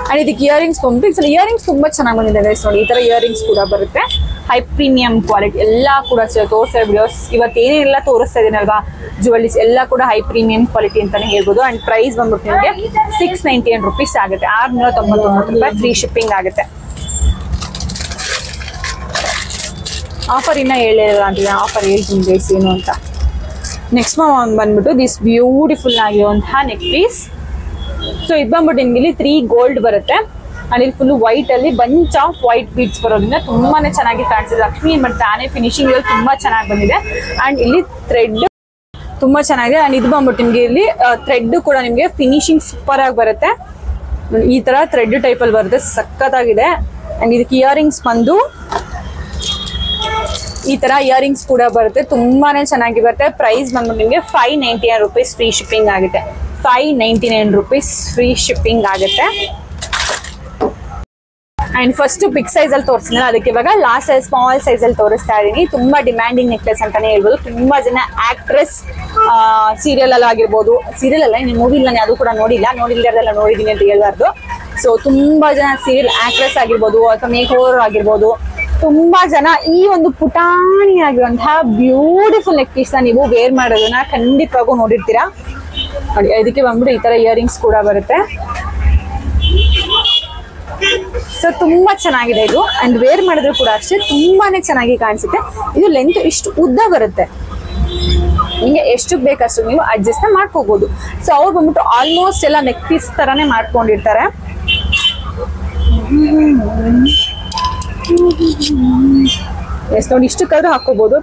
ಅಂಡ್ ಇದಕ್ಕೆ ಇಯರಿಂಗ್ಸ್ ಬಂದ್ಬಿಟ್ಟು ಇಯರಿಂಗ್ಸ್ ತುಂಬಾ ಚೆನ್ನಾಗಿ ಬಂದಿದೆ ಗೈಸ್ ನೋಡಿ. ಈ ತರ ಇಯರಿಂಗ್ಸ್ ಕೂಡ ಬರುತ್ತೆ, ಹೈ ಪ್ರೀಮಿಯಂ ಕ್ವಾಲಿಟಿ ಎಲ್ಲ ಕೂಡ ತೋರಿಸ್ತಾ ವಿಡಿಯೋಸ್ ಇವತ್ತು ಏನೇನೆಲ್ಲ ತೋರಿಸ್ತಾ ಇದೀನಲ್ವಾ ಜ್ಯುವೆಲ್ರೀಸ್ ಎಲ್ಲ ಕೂಡ ಹೈ ಪ್ರೀಮಿಯಂ ಕ್ವಾಲಿಟಿ ಅಂತಾನೆ ಹೇಳ್ಬೋದು. ಅಂಡ್ ಪ್ರೈಸ್ ಬಂದ್ಬಿಟ್ಟು ನಿಮಗೆ 698 ರೂಪೀಸ್ ಆಗುತ್ತೆ. 699 ರೂಪಾಯಿ ಫ್ರೀ ಶಿಪ್ಪಿಂಗ್ ಆಗುತ್ತೆ. ಆಫರ್ ಇನ್ನ ಹೇಳಿಲ್ಲ ಅಂತಿದೆ, ಆಫರ್ ಹೇಳ್ತೀನಿ ಗೈಸ್ ಏನು ಅಂತ. ನೆಕ್ಸ್ಟ್ ಬಂದ್ಬಿಟ್ಟು ದಿಸ್ ಬ್ಯೂಟಿಫುಲ್ ಆಗಿರುವಂತಹ ನೆಕ್ ಪೀಸ್. ಸೊ ಇದು ಬಂದ್ಬಿಟ್ಟು ನಿಮ್ಗೆ ಇಲ್ಲಿ 3 ಗೋಲ್ಡ್ ಬರುತ್ತೆ. ಅಂಡ್ ಇಲ್ಲಿ ಫುಲ್ ವೈಟ್ ಅಲ್ಲಿ ಬಂಚ್ ಆಫ್ ವೈಟ್ ಬೀಡ್ಸ್ ಬರೋದ್ರಿಂದ ತುಂಬಾನೇ ಚೆನ್ನಾಗಿ ಕಾಣಿಸಿದೆ. ಲಕ್ಷ್ಮಿ ಬಟ್ ತಾನೇ ಫಿನಿಶಿಂಗ್ ತುಂಬಾ ಚೆನ್ನಾಗಿ ಬಂದಿದೆ. ಅಂಡ್ ಇಲ್ಲಿ ಥ್ರೆಡ್ ತುಂಬಾ ಚೆನ್ನಾಗಿದೆ. ಅಂಡ್ ಇದು ಬಂದ್ಬಿಟ್ಟು ನಿಮ್ಗೆ ಇಲ್ಲಿ ಥ್ರೆಡ್ ಕೂಡ ನಿಮ್ಗೆ ಫಿನಿಶಿಂಗ್ ಸೂಪರ್ ಆಗಿ ಬರುತ್ತೆ. ಈ ತರ ಥ್ರೆಡ್ ಟೈಪ್ ಅಲ್ಲಿ ಬರುತ್ತೆ, ಸಖತ್ತಾಗಿದೆ. ಅಂಡ್ ಇದಕ್ಕೆ ಇಯರಿಂಗ್ಸ್ ಬಂದು ಈ ತರ ಇಯರಿಂಗ್ಸ್ ಕೂಡ ಬರುತ್ತೆ, ತುಂಬಾನೇ ಚೆನ್ನಾಗಿ ಬರುತ್ತೆ. ಪ್ರೈಸ್ ಬಂದ್ಬಿಟ್ಟು ನಿಮಗೆ 599 ರೂಪೀಸ್ ಫ್ರೀ ಶಿಪ್ಪಿಂಗ್ ಆಗುತ್ತೆ. 599 ರೂಪೀಸ್ ಫ್ರೀ ಶಿಪ್ಪಿಂಗ್ ಆಗುತ್ತೆ. ಅಂಡ್ ಫಸ್ಟ್ ಬಿಗ್ ಸೈಜ್ ಅಲ್ಲಿ ತೋರಿಸಿದ್ರೆ ಅದಕ್ಕೆ ಇವಾಗ ಲಾಸ್ಟ್ ಸೈಜ್ ಸ್ಮಾಲ್ ಸೈಜ್ ಅಲ್ಲಿ ತೋರಿಸ್ತಾ ಇದೀನಿ. ತುಂಬಾ ಡಿಮ್ಯಾಂಡಿಂಗ್ ನೆಕ್ಲೆಸ್ ಅಂತಾನೆ ಹೇಳ್ಬೋದು. ತುಂಬಾ ಜನ ಆಕ್ಟ್ರೆಸ್ ಸೀರಿಯಲ್ ಅಲ್ಲಿ ಆಗಿರ್ಬೋದು, ಸೀರಿಯಲ್ ಅಲ್ಲ ಮೂವಿಲ್ ನಾನು ಅದು ಕೂಡ ನೋಡಿಲ್ಲ ನೋಡಿದೀನಿ ಅಂತ ಹೇಳ್ಬಾರ್ದು. ಸೊ ತುಂಬಾ ಜನ ಸೀರಿಯಲ್ ಆಕ್ಟ್ರೆಸ್ ಆಗಿರ್ಬೋದು ಅಥವಾ ಮೇಕ್ ಓವರ್ ಆಗಿರ್ಬೋದು, ತುಂಬಾ ಜನ ಈ ಒಂದು ಪುಟಾಣಿ ಆಗಿರುವಂತಹ ಬ್ಯೂಟಿಫುಲ್ ನೆಕ್ ಪೀಸ್ ನ ನೀವು ವೇರ್ ಮಾಡೋದನ್ನ ಖಂಡಿತವಾಗೂ ನೋಡಿರ್ತೀರಾ ನೋಡಿ. ಇದಕ್ಕೆ ಬಂದ್ಬಿಟ್ಟು ಈ ತರ ಇಯರಿಂಗ್ಸ್ ಕೂಡ ಬರುತ್ತೆ. ಸೊ ತುಂಬಾ ಚೆನ್ನಾಗಿದೆ ಇದು. ಅಂಡ್ ವೇರ್ ಮಾಡಿದ್ರು ಕೂಡ ಅಷ್ಟೇ ತುಂಬಾನೇ ಚೆನ್ನಾಗಿ ಕಾಣಿಸುತ್ತೆ. ಇದು ಲೆಂತ್ ಇಷ್ಟು ಉದ್ದ ಬರುತ್ತೆ, ನಿಮಗೆ ಎಷ್ಟು ಬೇಕಷ್ಟು ನೀವು ಅಡ್ಜಸ್ಟ್ ಮಾಡ್ಕೋಬಹುದು. ಸೊ ಅವ್ರು ಬಂದ್ಬಿಟ್ಟು ಆಲ್ಮೋಸ್ಟ್ ಎಲ್ಲ ನೆಕ್ ಪೀಸ್ ತರಾನೇ ಮಾಡ್ಕೊಂಡಿರ್ತಾರೆ. ಎಸ್ ನೋಡಿ, ಇಷ್ಟಕ್ಕಾದ್ರೂ ಹಾಕೋಬಹುದು.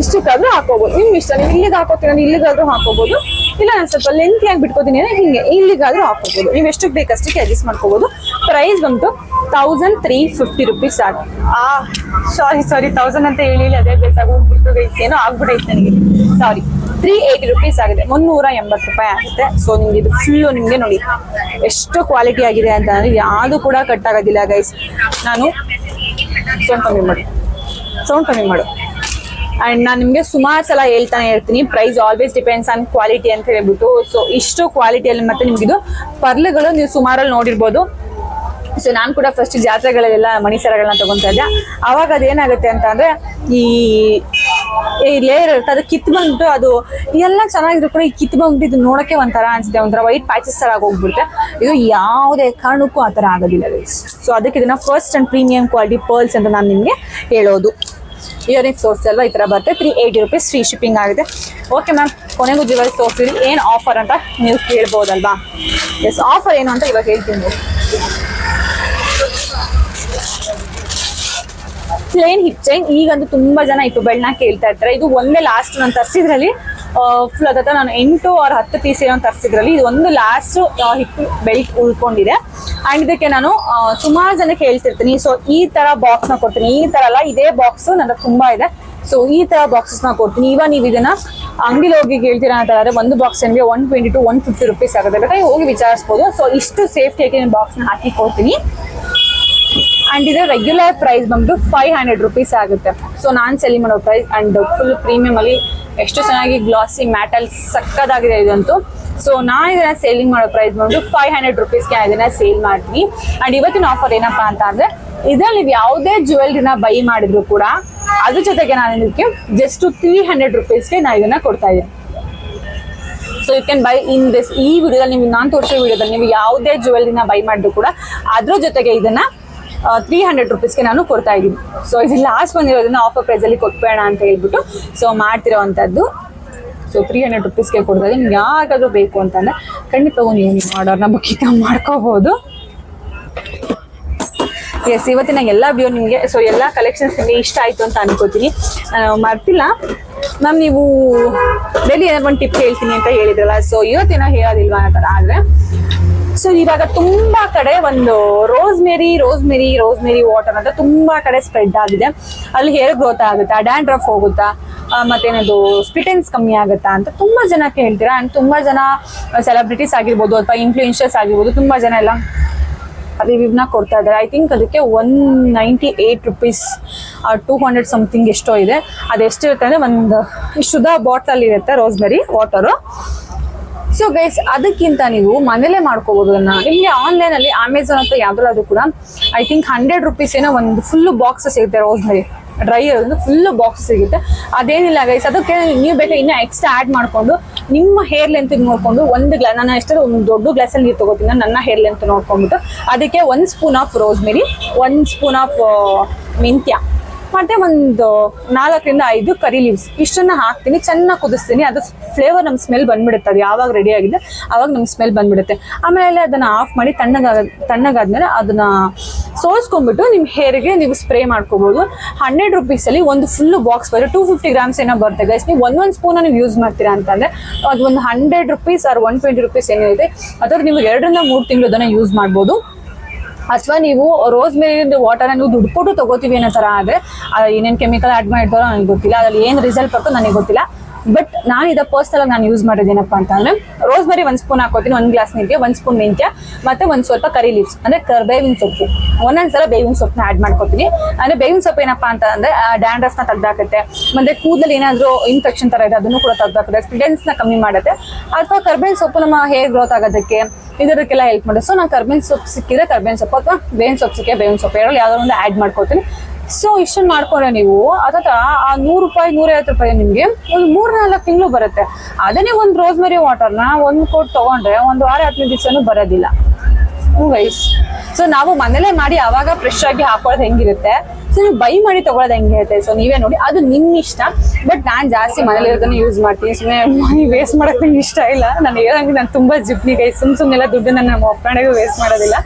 ಇಷ್ಟಕ್ಕಾದ್ರೂ ಹಾಕೋಬಹುದು, ನಿಮ್ಗೆ ಇಷ್ಟ. ನೀವು ಇಲ್ಲಿಗೆ ಹಾಕೋತೀನಿ, ಇಲ್ಲಿಗಾದ್ರೂ ಹಾಕೋಬಹುದು. ಇಲ್ಲ ನಾನು ಸ್ವಲ್ಪ ಲೆಂತಿಯಾಗಿ ಬಿಟ್ಕೋತೀನಿ ಹಿಂಗೆ ಇಲ್ಲಿಗಾದ್ರೂ ಹಾಕೋಬಹುದು. ನೀವು ಎಷ್ಟಕ್ಕೆ ಬೇಕಷ್ಟಕ್ಕೆ ಅಡ್ಜಸ್ಟ್ ಮಾಡ್ಕೋಬಹುದು. ಪ್ರೈಸ್ ಬಂತು 1350 rupees ಆಗುತ್ತೆ. ಸಾರಿ 1000 ಅಂತ ಹೇಳಿ ಅದೇ ಬೇಕಾಗೋಗ್ಬಿಟ್ಟು ಗೈಸ್, ಏನೋ ಆಗ್ಬಿಟ್ಟೈತೆ ನನಗೆ, ಸಾರಿ. 380 rupees ಆಗಿದೆ, 380 ರೂಪಾಯಿ ಆಗುತ್ತೆ. ಸೊ ನಿಮ್ಗೆ ಇದು ಫುಲ್ಲು ನಿಮ್ಗೆ ನೋಡಿ ಎಷ್ಟು ಕ್ವಾಲಿಟಿ ಆಗಿದೆ ಅಂತ ಅಂದ್ರೆ ಯಾವುದು ಕೂಡ ಕಟ್ ಆಗೋದಿಲ್ಲ ಗೈಸ್. ನಾನು ಸೌಂಡ್ ಕಮ್ಮಿ ಮಾಡು. ಅಂಡ್ ನಾನು ನಿಮ್ಗೆ ಸುಮಾರು ಸಲ ಹೇಳ್ತಾನೆ ಇರ್ತೀನಿ, price always depends on quality ಅಂತ ಹೇಳ್ಬಿಟ್ಟು. ಸೊ ಇಷ್ಟು ಕ್ವಾಲಿಟಿಯಲ್ಲಿ ಮತ್ತೆ ನಿಮ್ಗಿದು ಪರ್ಲ್ಗಳು ನೀವು ಸುಮಾರಲ್ಲಿ ನೋಡಿರ್ಬೋದು. ಸೊ ನಾನು ಕೂಡ ಫಸ್ಟ್ ಜಾತ್ರೆಗಳಲ್ಲೆಲ್ಲ ಮಣಿಸರಗಳನ್ನ ತಗೊಂತಾ ಇದ್ದೆ. ಅವಾಗ ಅದೇನಾಗುತ್ತೆ ಅಂತ ಅಂದ್ರೆ ಈ ಲೇಯರ್ ಇರುತ್ತೆ, ಅದು ಕಿತ್ತು ಬಂದ್ಬಿಟ್ಟು ಅದು ಎಲ್ಲ ಚೆನ್ನಾಗಿದ್ರು ಕೂಡ ಈ ಕಿತ್ತು ಬಂದ್ಬಿಟ್ಟು ಇದು ನೋಡಕ್ಕೆ ಒಂಥರ ಅನ್ಸುತ್ತೆ, ಒಂಥರ ವೈಟ್ ಪ್ಯಾಚಸ್ ತರ ಆಗೋಗ್ಬಿಡುತ್ತೆ. ಇದು ಯಾವುದೇ ಕಾರಣಕ್ಕೂ ಆ ಥರ ಆಗೋದಿಲ್ಲ ಗೈಸ್. ಸೊ ಅದಕ್ಕೆ ಇದನ್ನ first and premium quality pearls ಅಂತ ನಾನು ನಿಮಗೆ ಹೇಳೋದು. ಇಯರಿಂಗ್ಸ್ ತೋರಿಸಲ್ವಾ, ಈ ಥರ ಬರುತ್ತೆ. 380 rupees ಫ್ರೀ ಶಿಪ್ಪಿಂಗ್ ಆಗಿದೆ. ಓಕೆ ಮ್ಯಾಮ್, ಕೊನೆಗೂ ಜ್ಯುವೆಲ್ಸ್ ತೋರಿಸಿರಿ, ಏನು ಆಫರ್ ಅಂತ ನೀವು ಕೇಳ್ಬೋದಲ್ವಾ? ಎಸ್, ಆಫರ್ ಏನು ಅಂತ ಇವಾಗ ಹೇಳ್ತೀನಿ. ಪ್ಲೇನ್ ಹಿಪ್ ಚೈನ್ ಈಗಂತೂ ತುಂಬಾ ಜನ ಇತ್ತು ಬೆಳ್ಳ ಕೇಳ್ತಾ ಇರ್ತಾರೆ. ಇದು ಒಂದೇ ಲಾಸ್ಟ್ ನಾನು ತರಿಸಿದ್ರಲ್ಲಿ ಫುಲ್ ಅದತ್ತ ನಾನು 8 or 10 ಪೀಸ್ ಏನೋ ತರಿಸಿದ್ರಲ್ಲಿ ಇದು ಒಂದು ಲಾಸ್ಟ್ ಹಿಪ್ ಬೆಲ್ಟ್ ಉಳ್ಕೊಂಡಿದೆ. ಅಂಡ್ ಇದಕ್ಕೆ ನಾನು ಸುಮಾರು ಜನಕ್ಕೆ ಹೇಳ್ತಿರ್ತೀನಿ. ಸೊ ಈ ತರ ಬಾಕ್ಸ್ ನ ಕೊಡ್ತೀನಿ, ಈ ತರ ಅಲ್ಲ, ಇದೇ ಬಾಕ್ಸ್ ನನ್ನ ತುಂಬಾ ಇದೆ. ಸೊ ಈ ತರ ಬಾಕ್ಸಸ್ ನ ಕೊಡ್ತೀನಿ. ಇವಾಗ ನೀವು ಇದನ್ನ ಅಂಗಡಿಲಿ ಹೋಗಿ ಹೇಳ್ತೀರಾ ಅಂತ ಹೇಳಿದ್ರೆ ಒಂದು ಬಾಕ್ಸ್ ನಿಮಗೆ 120 to 150 rupees ಆಗುತ್ತೆ. ಬೇಕಾದ್ರೆ ಹೋಗಿ ವಿಚಾರಿಸ್ಬೋದು. ಸೊ ಇಷ್ಟು ಸೇಫ್ಟಿಯಾಗಿ ನಾನು ಬಾಕ್ಸ್ ನ ಹಾಕಿ ಕೊಡ್ತೀನಿ. ಅಂಡ್ ಇದು ರೆಗ್ಯುಲರ್ ಪ್ರೈಸ್ ಬಂದು 500 rupees ಆಗುತ್ತೆ. ಸೊ ನಾನು ಸೆಲ್ ಮಾಡೋ ಪ್ರೈಸ್ ಅಂಡ್ ಫುಲ್ ಪ್ರೀಮಿಯಂ ಅಲ್ಲಿ ಎಷ್ಟು ಚೆನ್ನಾಗಿ ಗ್ಲಾಸಿ ಮ್ಯಾಟಲ್ ಸಕ್ಕದಾಗಿದೆ ಇದಂತೂ. ಸೊ ನಾನು ಇದನ್ನ ಸೇಲಿಂಗ್ ಮಾಡೋ ಪ್ರೈಸ್ ಬಂದು 500 rupeesಗೆ ಇದನ್ನ ಸೇಲ್ ಮಾಡ್ತೀನಿ. ಅಂಡ್ ಇವತ್ತಿನ ಆಫರ್ ಏನಪ್ಪಾ ಅಂತ ಅಂದ್ರೆ ಇದ್ರಲ್ಲಿ ನೀವು ಯಾವುದೇ ಜ್ಯುವೆಲ್ರಿನ ಬೈ ಮಾಡಿದ್ರು ಕೂಡ ಅದ್ರ ಜೊತೆಗೆ ನಾನು ಇದಕ್ಕೆ ಜಸ್ಟ್ 300 rupeesಗೆ ನಾನು ಇದನ್ನ ಕೊಡ್ತಾ ಇದ್ದೀನಿ. So you can buy in this. ಈ ವಿಡಿಯೋದಲ್ಲಿ ನೀವು ನಾನು ತೋರಿಸೋ ವಿಡಿಯೋದಲ್ಲಿ ನೀವು ಯಾವುದೇ ಜ್ಯುವೆಲ್ರಿನ ಬೈ ಮಾಡಿದ್ರು ಕೂಡ ಅದ್ರ ಜೊತೆಗೆ ಇದನ್ನ 300 rupeesಗೆ ನಾನು ಕೊಡ್ತಾ ಇದ್ದೀನಿ. ಸೊ ಇದು ಲಾಸ್ಟ್ ಬಂದಿರೋದನ್ನ ಆಫರ್ ಪ್ರೈಸ್ ಅಲ್ಲಿ ಕೊಟ್ಬೇಡ ಅಂತ ಹೇಳ್ಬಿಟ್ಟು ಸೊ ಮಾಡ್ತಿರೋವಂಥದ್ದು. ಸೊ 300 rupeesಗೆ ಕೊಡ್ತಾ ಇದ್ದೀನಿ. ನಿಮ್ಗೆ ಯಾಕಾದ್ರೂ ಬೇಕು ಅಂತಂದ್ರೆ ಖಂಡಿತ ನೀವು ನಿಮ್ಮ ಆರ್ಡರ್ನ ಬುಕ್ಕಿಂಗ್ ಮಾಡ್ಕೋಬಹುದು. ಎಸ್, ಇವತ್ತಿನ ಎಲ್ಲ ವಿಡಿಯೋ ನಿಮಗೆ ಸೊ ಎಲ್ಲ ಕಲೆಕ್ಷನ್ಸ್ ನಿಮಗೆ ಇಷ್ಟ ಆಯಿತು ಅಂತ ಅನ್ಕೋತೀನಿ. ಮರ್ತಿಲ್ಲ ಮ್ಯಾಮ್, ನೀವು ಡೈಲಿ ಏನಾದ್ರು ಒಂದು ಟಿಪ್ ಹೇಳ್ತೀನಿ ಅಂತ ಹೇಳಿದ್ರಲ್ಲ, ಸೊ ಇವತ್ತೇನೋ ಹೇಳೋದಿಲ್ವಾ ಆ ಥರ. ಆದರೆ ಸೊ ಇವಾಗ ತುಂಬಾ ಕಡೆ ಒಂದು ರೋಸ್ಮೆರಿ ವಾಟರ್ ಅಂತ ತುಂಬಾ ಕಡೆ ಸ್ಪ್ರೆಡ್ ಆಗಿದೆ. ಅಲ್ಲಿ ಹೇರ್ ಗ್ರೋತ್ ಆಗುತ್ತಾ, ಡ್ಯಾಂಡ್ರಫ್ ಹೋಗುತ್ತಾ, ಮತ್ತೇನದು ಸ್ಪಿಟೆನ್ಸ್ ಕಮ್ಮಿ ಆಗುತ್ತಾ ಅಂತ ತುಂಬಾ ಜನಕ್ಕೆ ಹೇಳ್ತೀರಾ. ಅಂಡ್ ತುಂಬಾ ಜನ ಸೆಲೆಬ್ರಿಟೀಸ್ ಆಗಿರ್ಬೋದು ಅಥವಾ ಇನ್ಫ್ಲೂಯೆನ್ಷರ್ಸ್ ಆಗಿರ್ಬೋದು ತುಂಬಾ ಜನ ಎಲ್ಲ ರಿವ್ಯೂವ್ನ ಕೊಡ್ತಾ ಇದ್ದಾರೆ. ಐ ಥಿಂಕ್ ಅದಕ್ಕೆ 198 rupees 200 ಸಮಥಿಂಗ್ ಎಷ್ಟೋ ಇದೆ. ಅದೆಷ್ಟಿರುತ್ತೆ ಅಂದರೆ ಒಂದು ಇಷ್ಟುದ ಬಾಟಲ್ ಇರುತ್ತೆ ರೋಸ್ಮೆರಿ ವಾಟರು. ಸೊ ಗೈಸ್, ಅದಕ್ಕಿಂತ ನೀವು ಮನೇಲೆ ಮಾಡ್ಕೋಬಹುದು. ನಿಮಗೆ ಆನ್ಲೈನ್ ಅಲ್ಲಿ ಅಮೆಝಾನ್ ಅಥವಾ ಯಾವ್ದಾದ್ರು ಕೂಡ ಐ ಥಿಂಕ್ 100 rupees ಏನೋ ಒಂದು ಫುಲ್ ಬಾಕ್ಸ್ ಸಿಗುತ್ತೆ. ರೋಸ್ಮೆರಿ ಡ್ರೈ ಇರೋದು ಫುಲ್ ಬಾಕ್ಸ್ ಸಿಗುತ್ತೆ. ಅದೇನಿಲ್ಲ ಗೈಸ್, ಅದಕ್ಕೆ ನೀವು ಬೇಕಾದ್ರೆ ಇನ್ನೂ ಎಕ್ಸ್ಟ್ರಾ ಆ್ಯಡ್ ಮಾಡಿಕೊಂಡು ನಿಮ್ಮ ಹೇರ್ ಲೆಂತ್ ನೋಡ್ಕೊಂಡು ಒಂದು ನಾನು ಎಷ್ಟಾದ್ರೂ ಒಂದು ದೊಡ್ಡ ಗ್ಲಾಸಲ್ಲಿ ನೀರು ತಗೋತೀನಿ ನನ್ನ ಹೇರ್ ಲೆಂತ್ ನೋಡ್ಕೊಂಡ್ಬಿಟ್ಟು ಅದಕ್ಕೆ 1 spoon of rosemary, 1 spoon of ಮೆಂತ್ಯ, ಮತ್ತೆ ಒಂದು 4 ರಿಂದ 5 ಕರಿ ಲೀವ್ಸ್ ಇಷ್ಟನ್ನ ಹಾಕ್ತೀನಿ. ಚೆನ್ನಾಗಿ ಕುದಿಸ್ತೀನಿ. ಅದು ಫ್ಲೇವರ್ ನಮ್ ಸ್ಮೆಲ್ ಬಂದ್ಬಿಡುತ್ತೆ. ಅದು ಯಾವಾಗ ರೆಡಿ ಆಗಿದೆ ಅವಾಗ ನಮ್ ಸ್ಮೆಲ್ ಬಂದ್ಬಿಡುತ್ತೆ. ಆಮೇಲೆ ಅದನ್ನ ಆಫ್ ಮಾಡಿ ತಣ್ಣಗಾದ್ಮೇಲೆ ಅದನ್ನ ಸೋಸ್ಕೊಂಡ್ಬಿಟ್ಟು ನಿಮ್ ಹೇರ್ಗೆ ನೀವು ಸ್ಪ್ರೇ ಮಾಡ್ಕೋಬಹುದು. 100 rupees ಅಲ್ಲಿ ಒಂದು ಫುಲ್ ಬಾಕ್ಸ್ ಬರುತ್ತೆ. 250 grams ಏನೋ ಬರುತ್ತೆ ಗೈಸ್. ನೀವು 1 spoon ನೀವು ಯೂಸ್ ಮಾಡ್ತೀರಾ ಅಂತಂದ್ರೆ ಅದು ಒಂದು 100 rupees or 120 rupees ಏನಿದೆ ಅಥವಾ ನೀವು 2 ರಿಂದ 3 ತಿಂಗಳು ಅದನ್ನ ಯೂಸ್ ಮಾಡ್ಬೋದು. ಅಥವಾ ನೀವು ರೋಸ್ಮೆರಿ ವಾಟರ್ ನೀವು ದುಡ್ಡು ಕೊಟ್ಟು ತಗೋತೀವಿ ಅನ್ನೋ ಥರ ಆದರೆ ಏನೇನು ಕೆಮಿಕಲ್ ಆ್ಯಡ್ ಮಾಡಿರ್ತಾರೋ ನನಗೆ ಗೊತ್ತಿಲ್ಲ. ಅದ್ರಲ್ಲಿ ಏನು ರಿಸಲ್ಟ್ ಬರ್ತೋ ನನಗೆ ಗೊತ್ತಿಲ್ಲ. ಬಟ್ ನಾನು ಇದು ಪರ್ಸನಲ್ ನಾನು ಯೂಸ್ ಮಾಡೋದೇನಪ್ಪ ಅಂತಂದ್ರೆ ರೋಸ್ಮೆರಿ 1 spoon ಹಾಕೋತೀನಿ, 1 ಗ್ಲಾಸ್ ನೀರಿಗೆ 1 spoon ಮೆಂತ್ಯ ಮತ್ತೆ ಒಂದು ಸ್ವಲ್ಪ ಕರಿ ಲೀವ್ಸ್ ಅಂದ್ರೆ ಬೇವಿನ ಸೊಪ್ಪು, ಒಂದೊಂದ್ಸಲ ಬೇವಿನ ಸೊಪ್ಪನ್ನ ಆ್ಯಡ್ ಮಾಡ್ಕೋತೀನಿ. ಅಂದ್ರೆ ಬೇವಿನ ಸೊಪ್ಪು ಏನಪ್ಪಾ ಅಂತಂದ್ರೆ ಡ್ಯಾಂಡ್ರಫ್ನ ತೆಗ್ದಾಕತ್ತೆ, ಮತ್ತೆ ಕೂದಲು ಏನಾದರೂ ಇನ್ಫೆಕ್ಷನ್ ತರ ಇದೆ ಅದನ್ನು ಕೂಡ ತೆಗ್ದಾಕತ್ತೆ, ಸ್ಪಿಡೆನ್ಸ್ನ ಕಮ್ಮಿ ಮಾಡುತ್ತೆ. ಅಥವಾ ಕರ್ಬೇವಿನ ಸೊಪ್ಪು ನಮ್ಮ ಹೇರ್ ಗ್ರೋತ್ ಆಗೋದಕ್ಕೆ ಇದಕ್ಕೆಲ್ಲ ಹೆಲ್ಪ್ ಮಾಡುತ್ತೆ. ಸೊ ನಾನು ಕರ್ಬೇವಿನ ಸೊಪ್ಪು ಸಿಕ್ಕಿದ್ರೆ ಕರ್ಬೇವಿನ ಸೊಪ್ಪು ಅಥವಾ ಬೇವಿನ ಸೊಪ್ಪು ಸಿಕ್ಕೇ ಬೇವಿನ ಸೊಪ್ಪು ಯಾವ್ದಾದ್ರು ಒಂದು ಆ್ಯಡ್ ಮಾಡ್ಕೋತೀನಿ. ಸೊ ಇಷ್ಟನ್ನು ಮಾಡ್ಕೊಂಡ್ರೆ ನೀವು ಅಥವಾ ಆ 100 ರೂಪಾಯಿ 150 ರೂಪಾಯಿ ನಿಮಗೆ ಒಂದು 3-4 ತಿಂಗಳು ಬರುತ್ತೆ. ಅದನ್ನೇ ಒಂದು ರೋಸ್ಮೆರಿ ವಾಟರ್ನ 1 quart ತಗೊಂಡ್ರೆ 1 ವಾರ 15 ದಿವಸನೂ ಬರೋದಿಲ್ಲ. ಗೈಸ್. ಸೊ ನಾವು ಮನೇಲೆ ಮಾಡಿ ಅವಾಗ ಫ್ರೆಶ್ ಆಗಿ ಹಾಕೊಳ್ಳೋದು ಹೆಂಗಿರುತ್ತೆ, ಸೊ ನೀವು ಬೈ ಮಾಡಿ ತಗೊಳ್ಳೋದು ಹೆಂಗಿರುತ್ತೆ, ಸೊ ನೀವೇ ನೋಡಿ, ಅದು ನಿಮ್ ಇಷ್ಟ. ಬಟ್ ನಾನ್ ಜಾಸ್ತಿ ಮನೇಲಿ ಇರೋದನ್ನ ಯೂಸ್ ಮಾಡ್ತೀನಿ, ಸುಮ್ಮನೆ ಮನಿ ವೇಸ್ಟ್ ಮಾಡಕ್ ನಂಗೆ ಇಷ್ಟ ಇಲ್ಲ. ನಾನು ಹೇಳಂಗೆ ನಾನು ತುಂಬಾ ಜಿಪ್ನಿ ಗೈಸ್, ಸುಮ್ಮನೆಲ್ಲ ದುಡ್ಡನ್ನ ನಮ್ಮ ಒಪ್ಪಣೆಗೂ ವೇಸ್ಟ್ ಮಾಡೋದಿಲ್ಲ.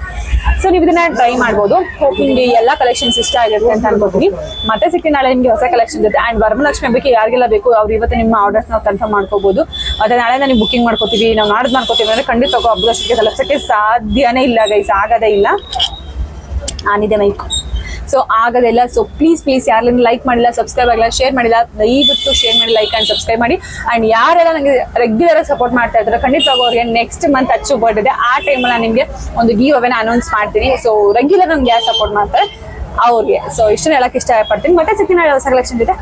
ಸೊ ನೀವು ಇದನ್ನ ಟ್ರೈ ಮಾಡ್ಬೋದು. ಹೋಪ್ ನಿಮ್ಗೆ ಎಲ್ಲಾ ಕಲೆಕ್ಷನ್ಸ್ ಇಷ್ಟ ಆಗಿರುತ್ತೆ ಅಂತ ಅನ್ಕೋತೀನಿ. ಮತ್ತೆ ಸಿಗ್ತೀನಿ ನಾಳೆ ನಿಮ್ಗೆ ಹೊಸ ಕಲೆಕ್ಷನ್ ಜೊತೆ. ಅಂಡ್ ವರಮಹಾಲಕ್ಷ್ಮಿ ಹಬ್ಬಕ್ಕೆ ಯಾರಿಗೆಲ್ಲ ಬೇಕು ಅವ್ರು ಇವತ್ತು ನಿಮ್ಮ ಆರ್ಡರ್ಸ್ ನಾವು ಕನ್ಫರ್ಮ್ ಮಾಡ್ಕೋಬಹುದು. ಮತ್ತೆ ನಾಳೆ ನೀವು ಬುಕಿಂಗ್ ಮಾಡ್ಕೋತೀವಿ, ನಾವು ನಾಡ್ದು ಮಾಡ್ಕೋತೀವಿ ಅಂದ್ರೆ ಖಂಡಿತ ಹಬ್ಬದಷ್ಟಕ್ಕೆ ತಲುಪ್ಸಕ್ಕೆ ಸಾಧ್ಯನೇ ಇಲ್ಲ ಗೈಸ್, ಆಗದೇ ಇಲ್ಲ. ಆನಿದೆ ಮೈಕ್, ಸೊ ಆಗೋದಿಲ್ಲ. ಸೊ ಪ್ಲೀಸ್ ಯಾರೆಲ್ಲ ಲೈಕ್ ಮಾಡಿಲ್ಲ, ಸಬ್ಸ್ಕ್ರೈಬ್ ಆಗಿಲ್ಲ, ಶೇರ್ ಮಾಡಿಲ್ಲ, ದಯವಿಟ್ಟು ಶೇರ್ ಮಾಡಿ, ಲೈಕ್ ಅಂಡ್ ಸಬ್ಸ್ಕ್ರೈಬ್ ಮಾಡಿ. ಅಂಡ್ ಯಾರೆಲ್ಲ ನನಗೆ ರೆಗ್ಯುಲರ್ ಸಪೋರ್ಟ್ ಮಾಡ್ತಾ ಇದ್ದಾರೆ ಖಂಡಿತವಾಗಿ ಅವ್ರಿಗೆ ನೆಕ್ಸ್ಟ್ ಮಂತ್ ಅಚ್ಚು ಬರ್ತಿದೆ, ಆ ಟೈಮಲ್ಲಿ ನಾನು ನಿಮಗೆ ಒಂದು ಗಿವ್ ಅವೇನ ಅನೌನ್ಸ್ ಮಾಡ್ತೀನಿ. ಸೊ ರೆಗ್ಯುಲರ್ ನಮ್ಗೆ ಯಾರು ಸಪೋರ್ಟ್ ಮಾಡ್ತಾರೆ ಅವ್ರಿಗೆ. ಸೊ ಇಷ್ಟನ್ನ ಹೇಳಕ್ಕೆ ಇಷ್ಟ ಪಡ್ತೀನಿ. ಮತ್ತೆ ಸಿಗ್ತೀನಿ ಹೊಸ ಕಲೆಕ್ಷನ್ ಜೊತೆ.